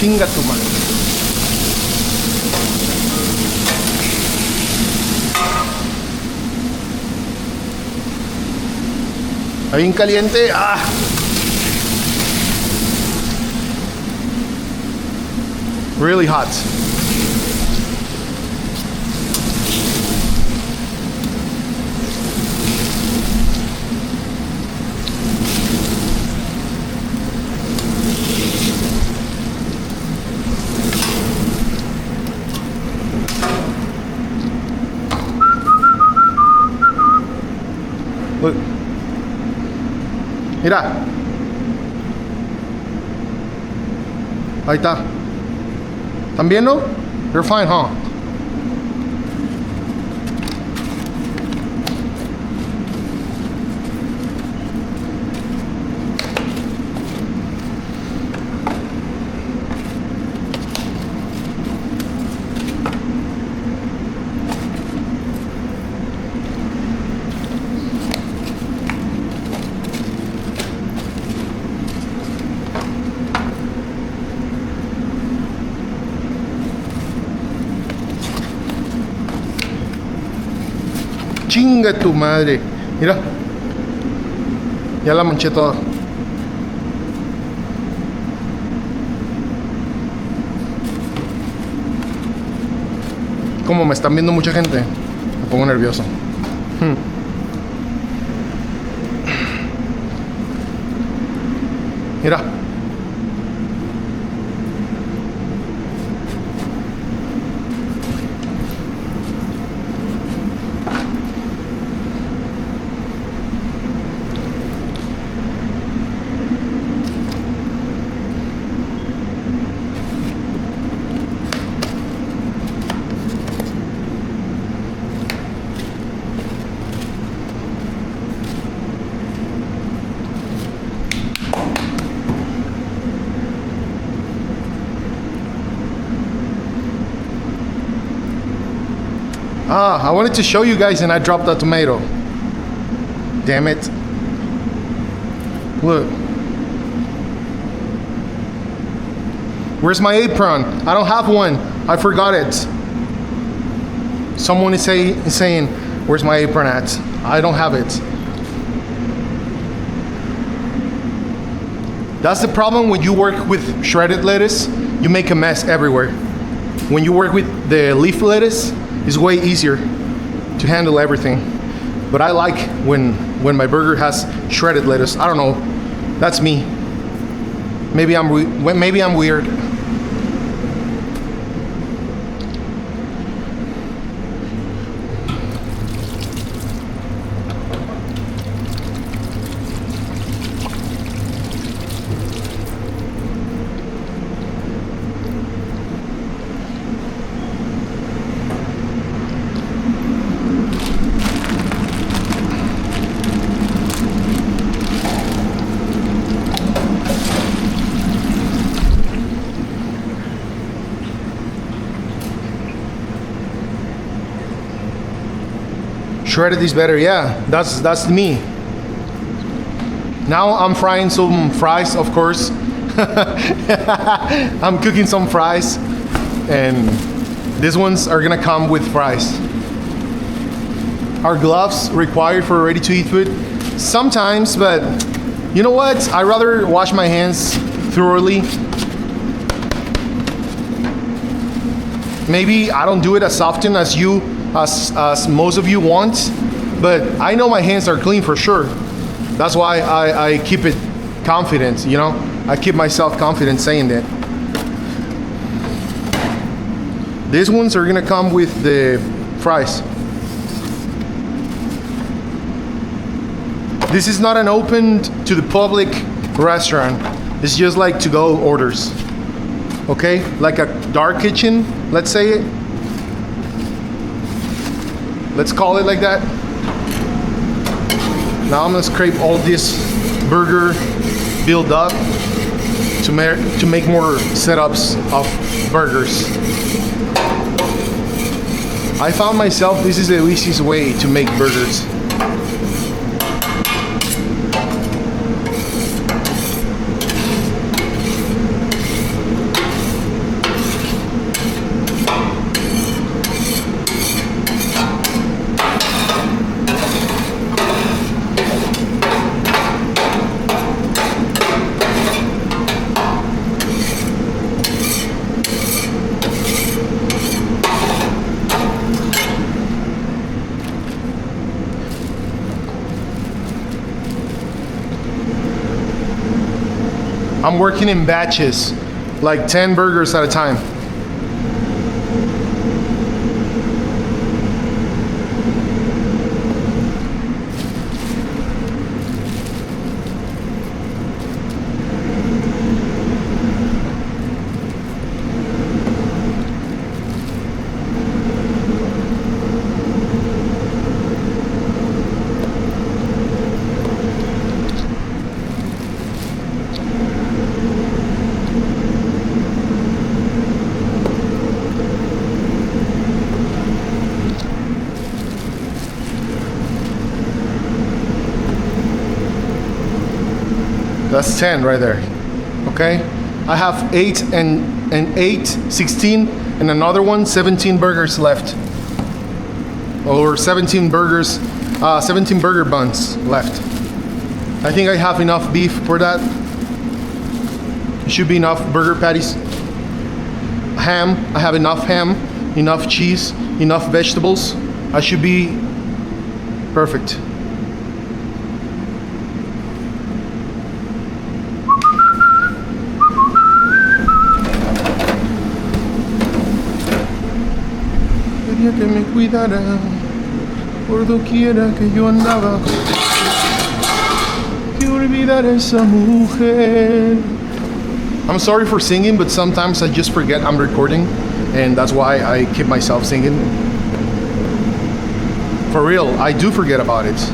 Chinga tu madre. Está bien caliente. ¡Ah! Really hot. Look. Mira. Ahí está. ¿Están viendo? They're fine, huh? Chinga tu madre. Mira. Ya la manché toda. Como me están viendo mucha gente, me pongo nervioso. Mira. I wanted to show you guys and I dropped the tomato. Damn it. Look. Where's my apron? I don't have one. I forgot it. Someone is saying, where's my apron at? I don't have it. That's the problem when you work with shredded lettuce. You make a mess everywhere. When you work with the leaf lettuce, it's way easier to handle everything. But I like when my burger has shredded lettuce. I don't know. That's me. Maybe I'm weird. Shredded is better, yeah. That's me. Now I'm frying some fries, of course. I'm cooking some fries, and these ones are gonna come with fries. Are gloves required for ready-to-eat food? Sometimes, but you know what? I rather wash my hands thoroughly. Maybe I don't do it as often as most of you want, but I know my hands are clean for sure. That's why I keep it confident, you know? I keep myself confident saying that. These ones are gonna come with the fries. This is not an open to the public restaurant. It's just like to-go orders. Okay? Like a dark kitchen, let's say it. Let's call it like that. Now I'm gonna scrape all this burger build up to make more setups of burgers. I found myself this is the easiest way to make burgers. I'm working in batches, like 10 burgers at a time. That's 10 right there. Okay, I have 8 and 8, 16, and another one, 17 burgers left. Or 17 burgers, 17 burger buns left. I think I have enough beef for that. It should be enough burger patties. Ham, I have enough ham, enough cheese, enough vegetables. I should be perfect. Que me cuidara por doquiera que yo andaba, que olvidar esa mujer. I'm sorry for singing, but sometimes I just forget I'm recording, and that's why I keep myself singing. For real, I do forget about it.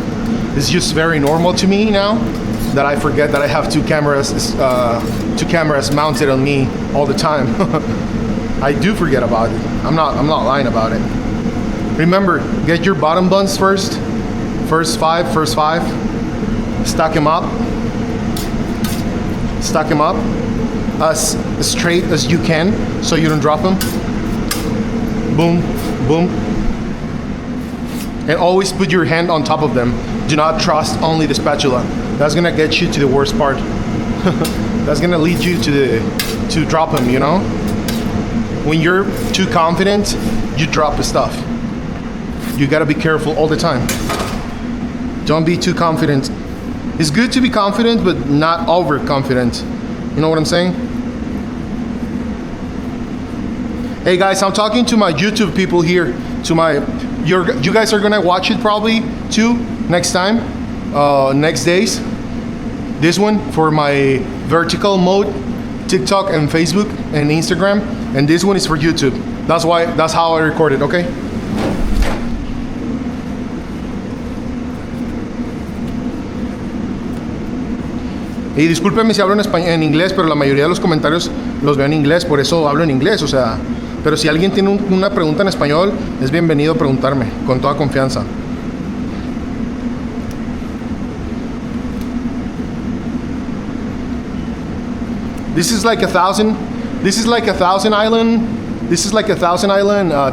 It's just very normal to me now that I forget that I have two cameras mounted on me all the time. I do forget about it. I'm not lying about it. Remember, get your bottom buns first. First five. Stack them up. Stack them up as straight as you can so you don't drop them. Boom, boom. And always put your hand on top of them. Do not trust only the spatula. That's gonna get you to the worst part. That's gonna lead you to drop them, you know? When you're too confident, you drop the stuff. You gotta be careful all the time. Don't be too confident. It's good to be confident, but not overconfident. You know what I'm saying? Hey guys, I'm talking to my YouTube people here. You guys are gonna watch it probably too next time, next days. This one for my vertical mode, TikTok and Facebook and Instagram, and this one is for YouTube. That's how I record it, okay? Y discúlpenme si hablo en inglés, pero la mayoría de los comentarios los veo en inglés, por eso hablo en inglés, o sea, pero si alguien tiene una pregunta en español, es bienvenido a preguntarme, con toda confianza. This is like a thousand island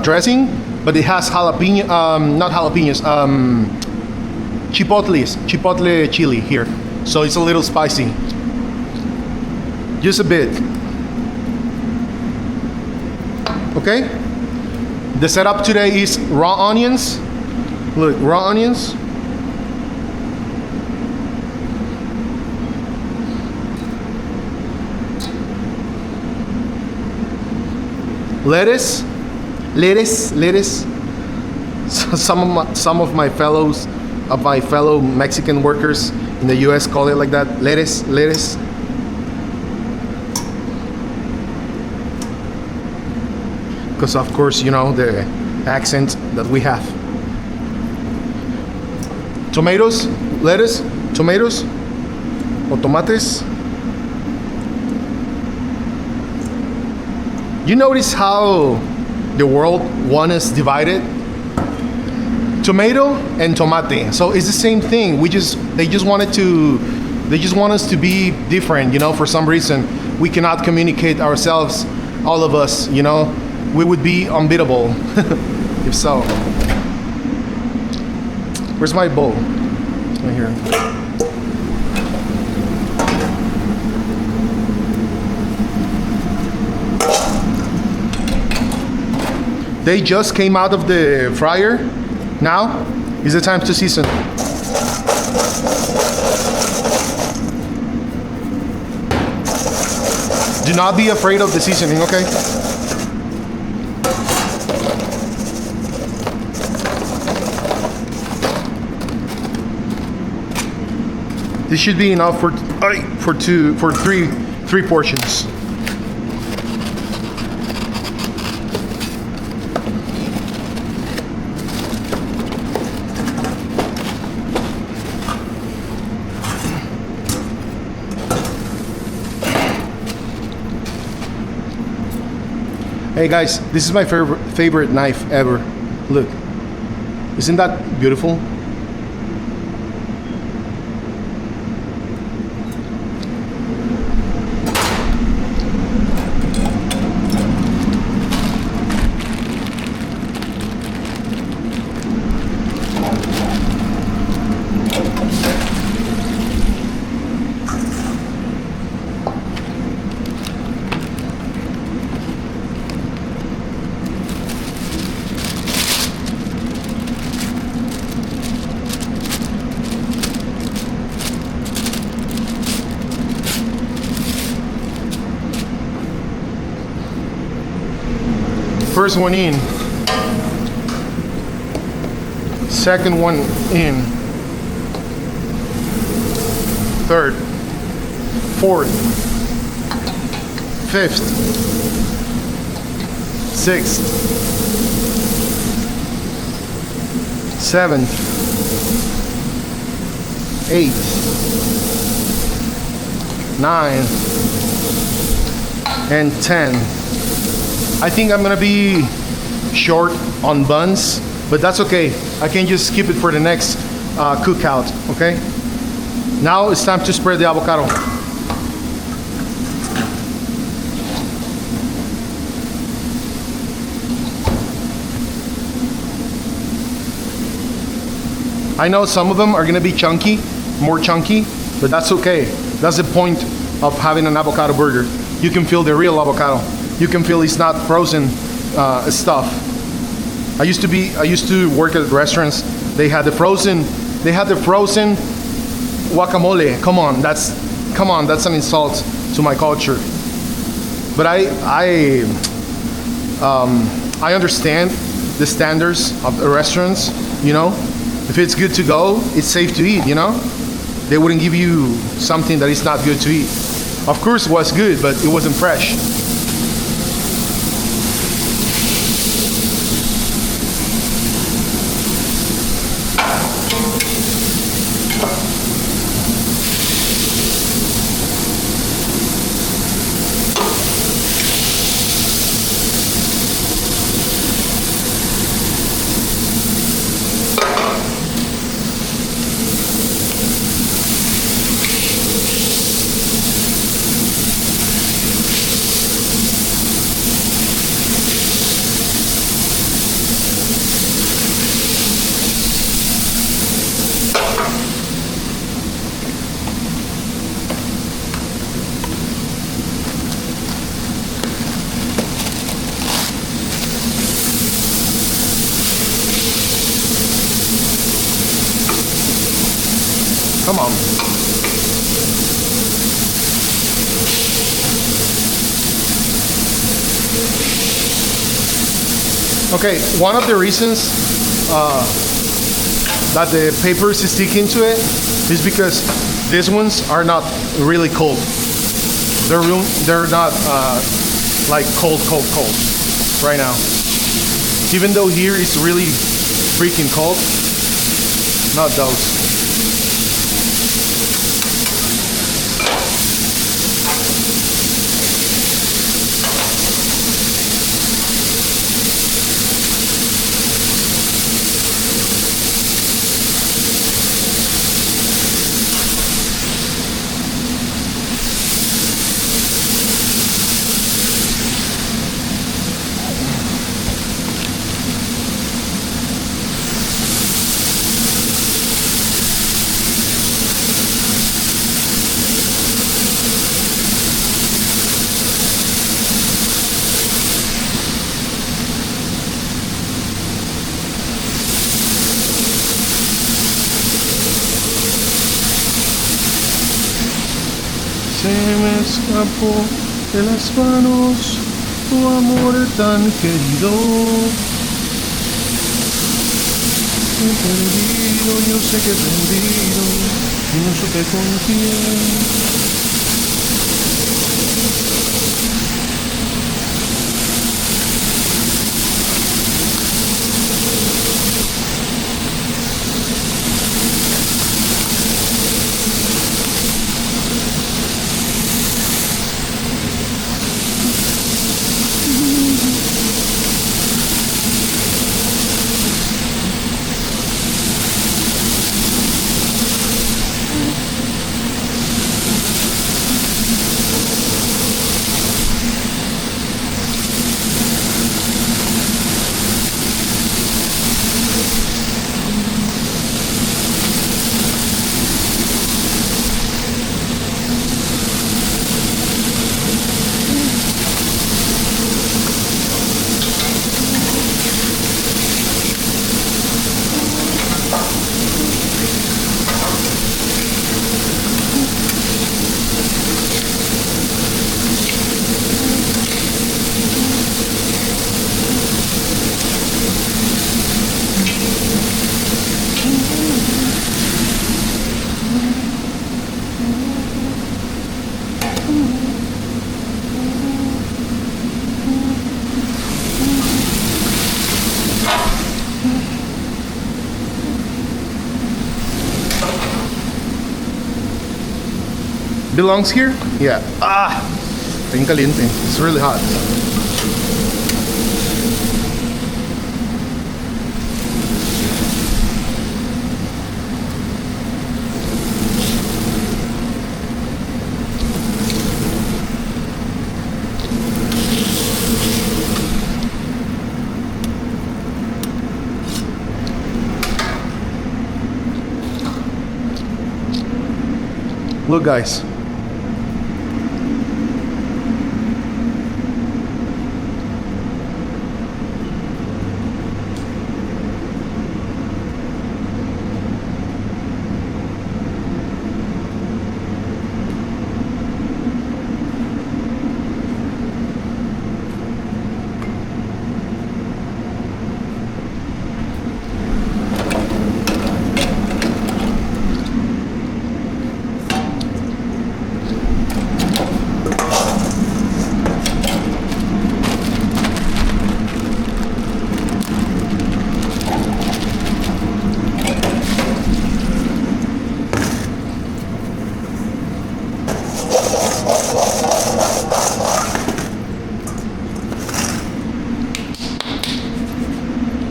dressing, but it has chipotle chili here. So it's a little spicy. Just a bit. Okay? The setup today is raw onions. Look, raw onions. Lettuce. Some of my fellow Mexican workers in the US call it like that. Lettuce. Because of course, you know, the accent that we have. Tomatoes, lettuce, tomatoes, or tomates. You notice how the world one is divided? Tomato and tomate. So it's the same thing. They just want us to be different, you know, for some reason. We cannot communicate ourselves, all of us, you know. We would be unbeatable if so. Where's my bowl? Right here. They just came out of the fryer. Now is the time to season. not be afraid of the seasoning, okay? This should be enough for three portions. Hey guys, this is my favorite knife ever. Look, isn't that beautiful? First one in, second one in, third, fourth, fifth, sixth, seventh, eighth, 9, and 10. I think I'm gonna be short on buns, but that's okay. I can just skip it for the next cookout, okay? Now it's time to spread the avocado. I know some of them are gonna be chunky, more chunky, but that's okay. That's the point of having an avocado burger. You can feel the real avocado. You can feel it's not frozen stuff. I used to work at restaurants. They had the frozen guacamole. Come on, that's an insult to my culture. But I understand the standards of the restaurants. You know, if it's good to go, it's safe to eat. You know, they wouldn't give you something that is not good to eat. Of course, it was good, but it wasn't fresh. Come on. Okay, one of the reasons that the paper is sticking to it is because these ones are not really cold. They're not like cold right now. Even though here it's really freaking cold, not those. Se me escapó. de las manos, tu amor tan querido. He perdido, yo sé que he perdido, y no supe con quién. Belongs here? Yeah. Ah, bien caliente. It's really hot. Look, guys.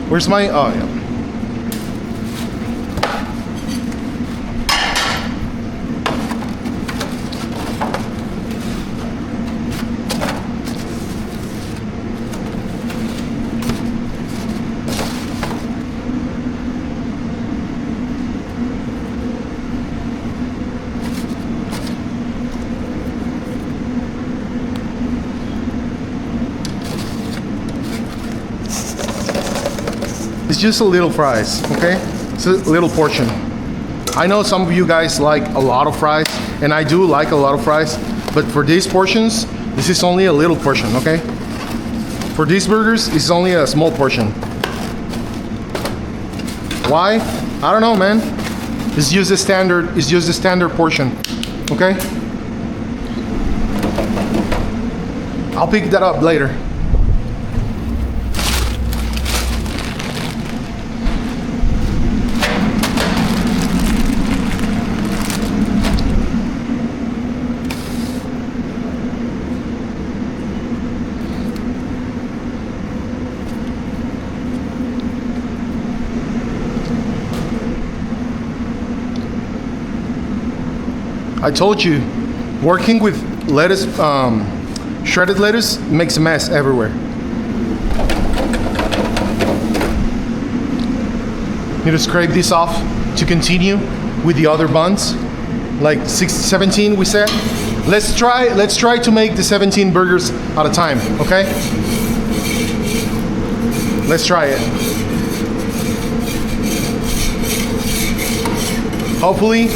Where's my, oh yeah. It's just a little fries, okay? It's a little portion. I know some of you guys like a lot of fries, and I do like a lot of fries, but for these portions, this is only a little portion, okay? For these burgers, it's only a small portion. Why? I don't know, man. It's just a standard portion, okay? I'll pick that up later. I told you, working with lettuce, shredded lettuce makes a mess everywhere. You just scrape this off to continue with the other buns, like 17 we said. Let's try to make the 17 burgers at a time, okay? Let's try it. Hopefully,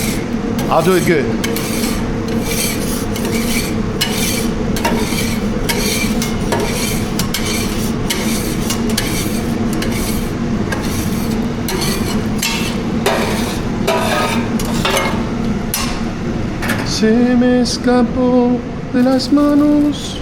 I'll do it good. Se me escapó de las manos.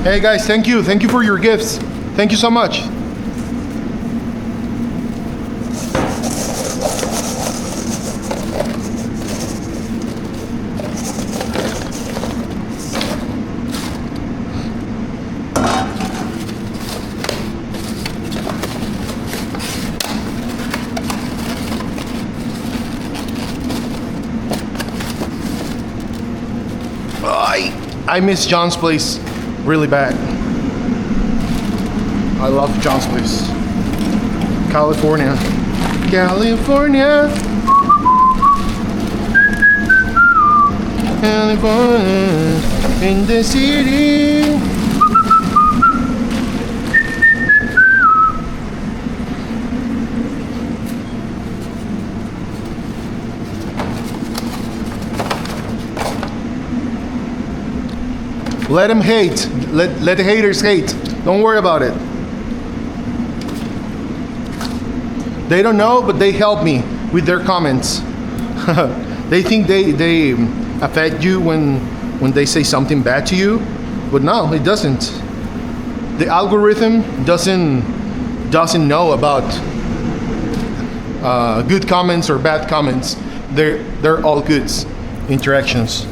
Hey guys, thank you for your gifts. Thank you so much. I miss John's place really bad. I love John's place. California. California. California in the city. Let them hate. Let the haters hate. Don't worry about it. They don't know, but they help me with their comments. They think they affect you when they say something bad to you, but no, it doesn't. The algorithm doesn't know about good comments or bad comments. They're all goods, interactions.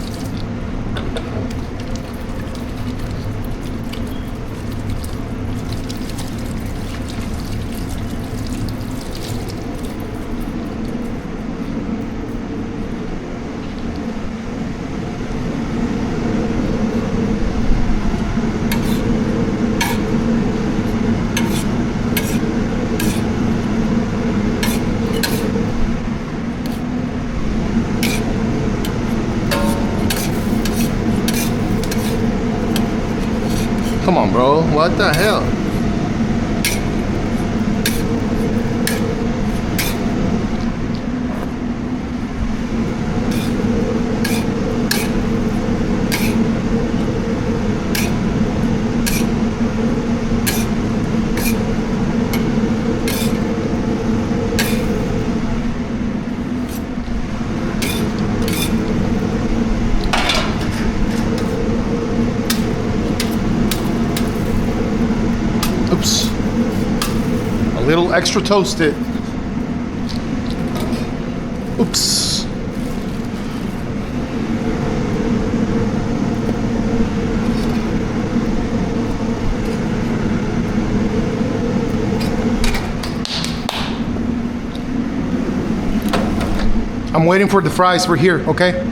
Come on, bro. What the hell? Oops. A little extra toasted. Oops. I'm waiting for the fries. We're here, okay?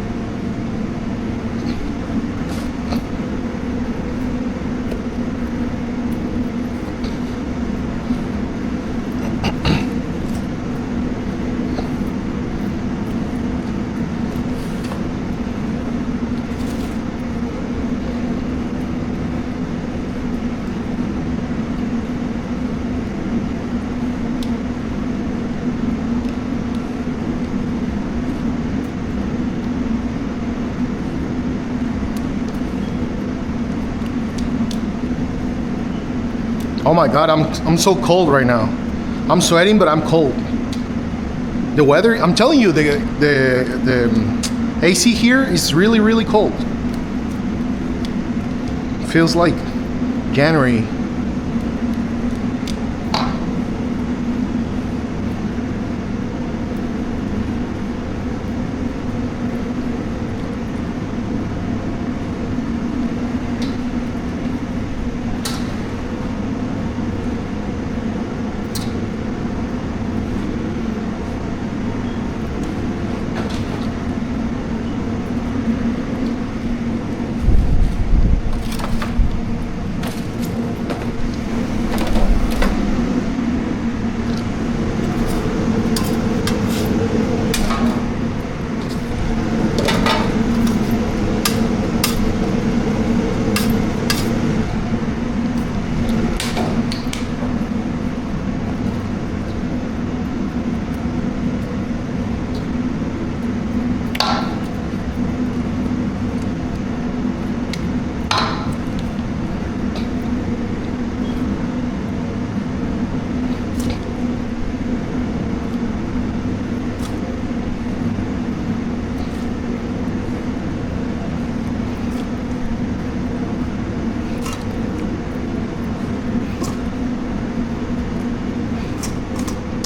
Oh my God, I'm so cold right now. I'm sweating, but I'm cold. The weather, I'm telling you, the AC here is really, really cold. Feels like January.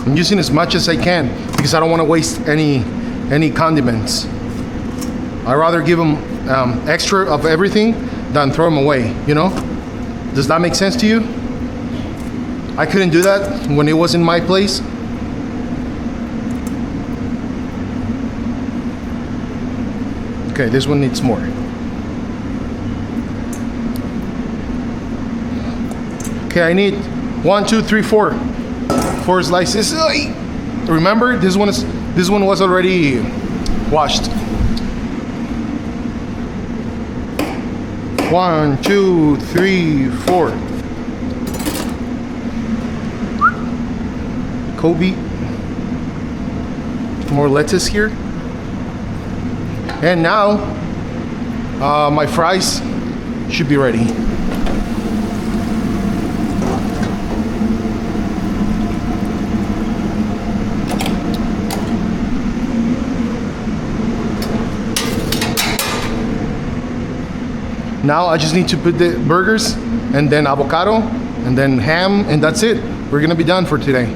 I'm using as much as I can because I don't want to waste any condiments. I'd rather give them extra of everything than throw them away, you know? Does that make sense to you? I couldn't do that when it was in my place. Okay, this one needs more. Okay, I need 1, 2, 3, 4. 4 slices. Remember, this one was already washed. 1, 2, 3, 4. Kobe. More lettuce here. And now, my fries should be ready. Now I just need to put the burgers and then avocado and then ham, and that's it. We're gonna be done for today.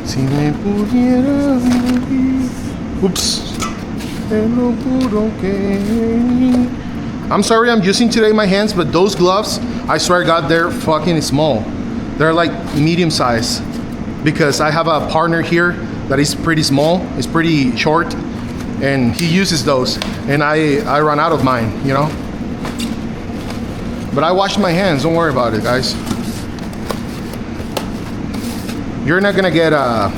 Si me pudiera morir. Oops. I'm sorry I'm using today my hands, but those gloves, I swear to God, they're fucking small. They're like medium size. Because I have a partner here that is pretty small, is pretty short, and he uses those. And I run out of mine, you know? But I wash my hands, don't worry about it, guys. You're not gonna get a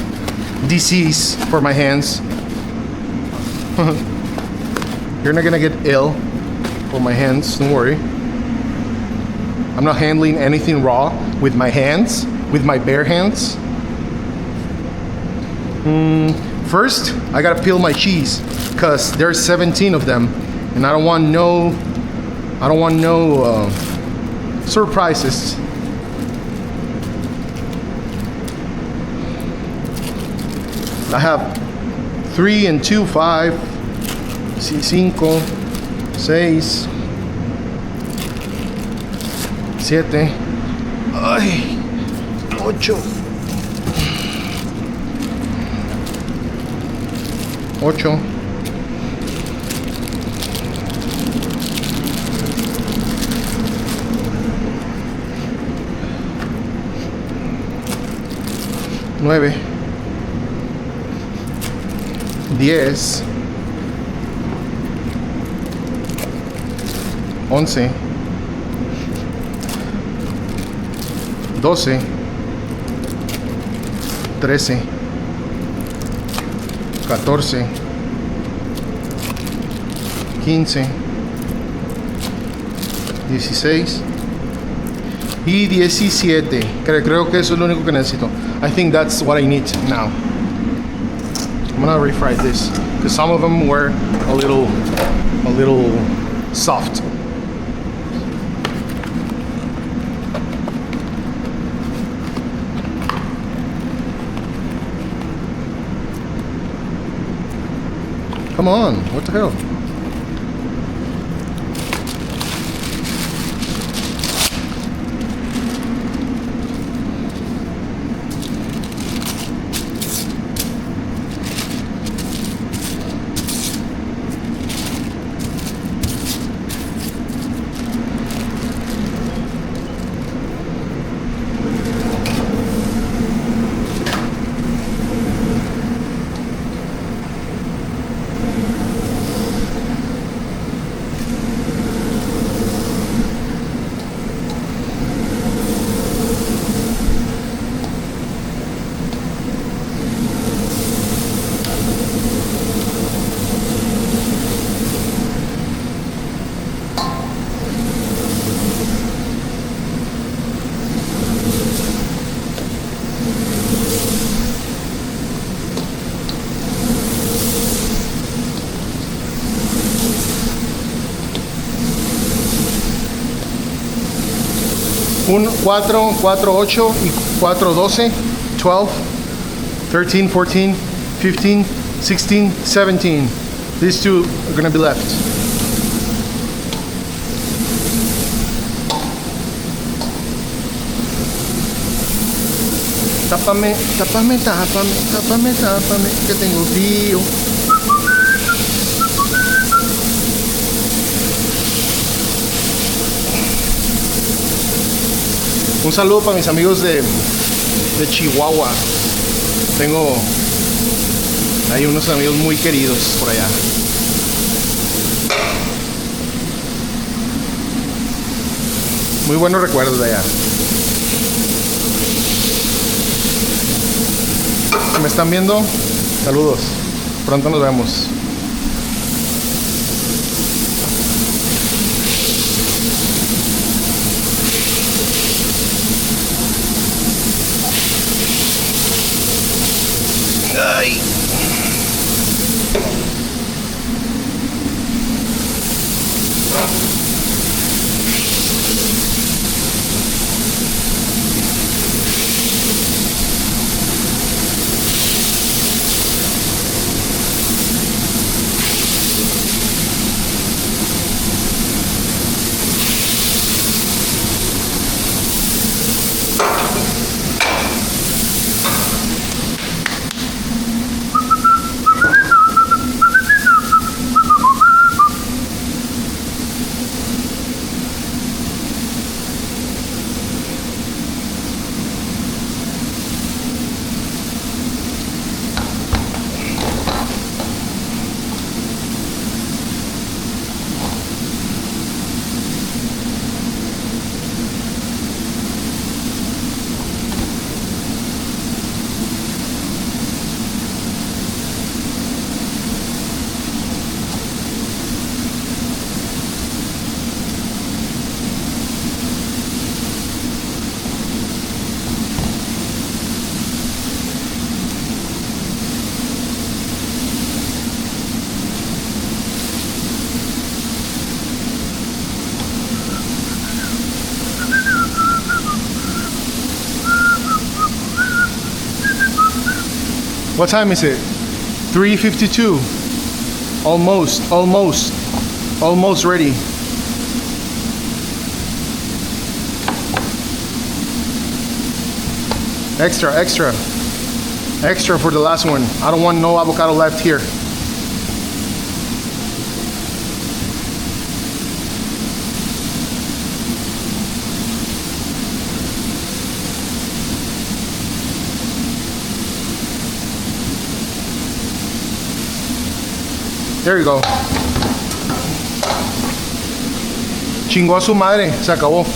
disease for my hands. You're not gonna get ill for my hands, don't worry. I'm not handling anything raw with my hands, with my bare hands. First, I gotta peel my cheese, cause there's 17 of them, and I don't want no surprises. I have 3 and 2, 5, 5, 6, 7, ay, 8, 8, 9, 10, 11, 12, 13, 14, 15, 16 y 17. Creo que eso es lo único que necesito. I think that's what I need now. I'm gonna refry this because some of them were a little soft. Come on, what the hell? Un 4, 4, 8 y 4, 12, 12, 13, 14, 15, 16, 17. These two are gonna be left. Tápame, tápame, tápame, tápame, tápame, que tengo frío. Un saludo para mis amigos de Chihuahua. Tengo hay unos amigos muy queridos por allá. Muy buenos recuerdos de allá. Si me están viendo, saludos. Pronto nos vemos. Ay. What time is it? 3:52. Almost ready. Extra for the last one. I don't want no avocado left here. There you go. Chingó a su madre, se acabó.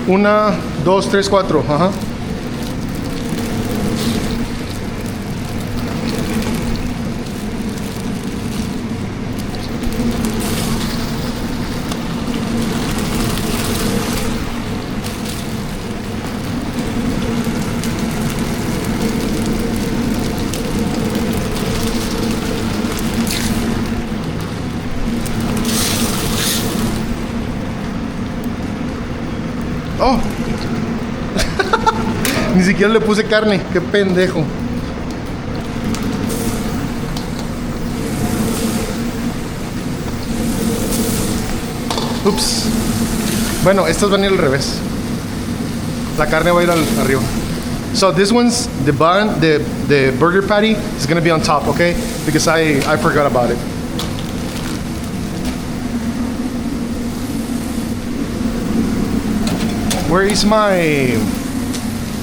Una, dos, tres, cuatro. Ajá. Oh. Ni siquiera le puse carne. Qué pendejo. Ups. Bueno, estas van a ir al revés. La carne va a ir arriba. So this one's the bun, the burger patty is gonna be on top, okay? Because I forgot about it. Where is my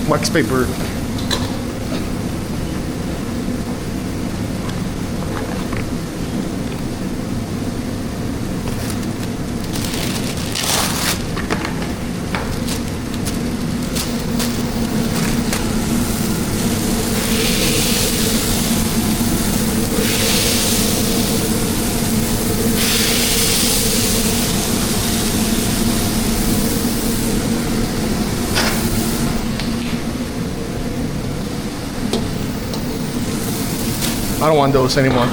wax paper? I don't want those anymore.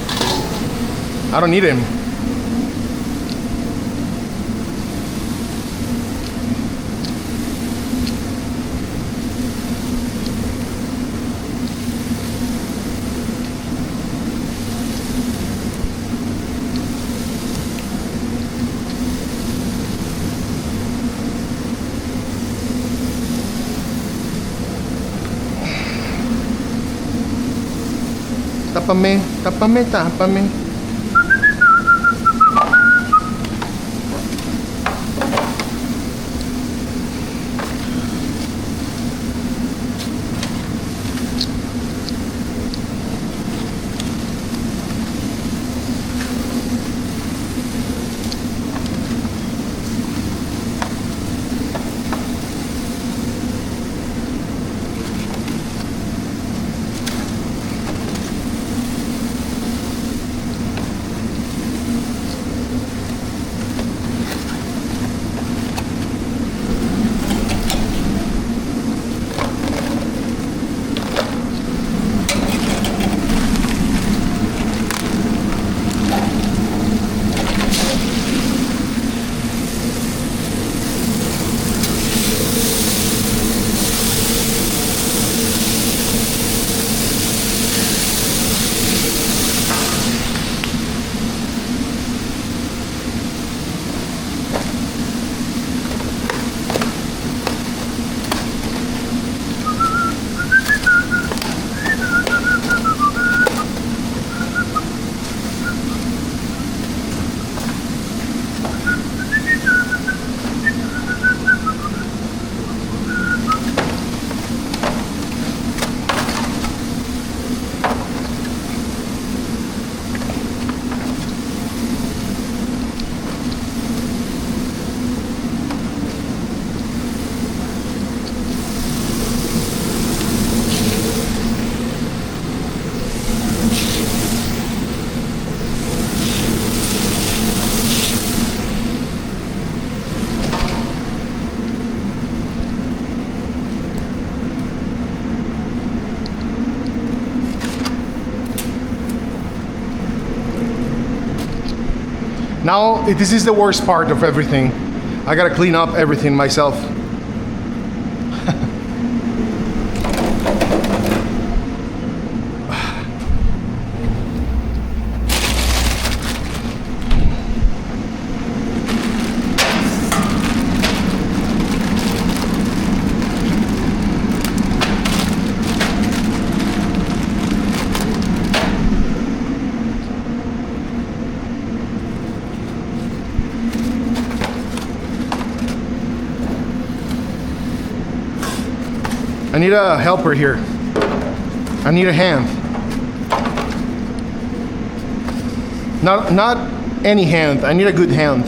I don't need them. Tápame, tápame, tápame. Now, this is the worst part of everything. I gotta clean up everything myself. I need a helper here. I need a hand. Not any hand. I need a good hand.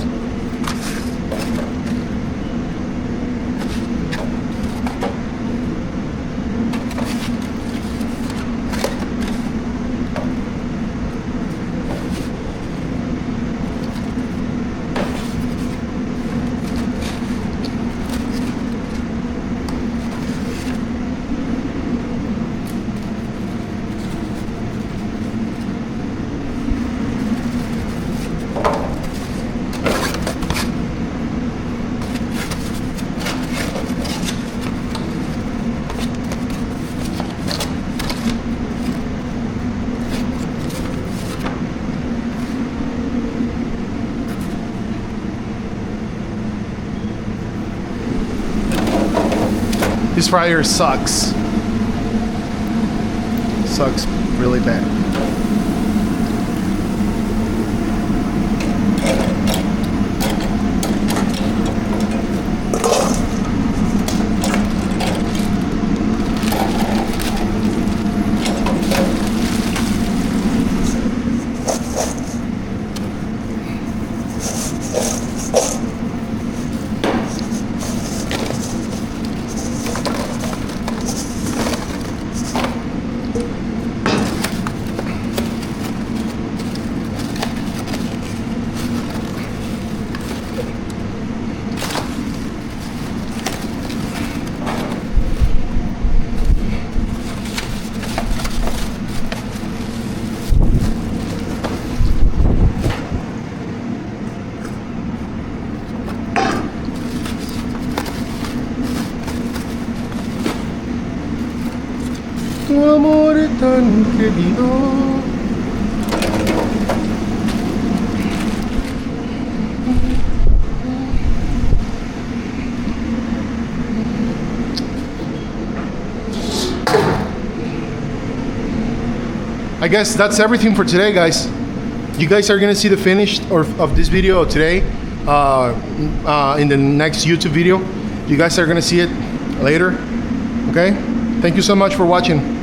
This fryer sucks. Sucks really bad. Tu amor tan querido. I guess that's everything for today, guys. You guys are gonna see the finish of this video today in the next YouTube video. You guys are gonna see it later. Okay? Thank you so much for watching.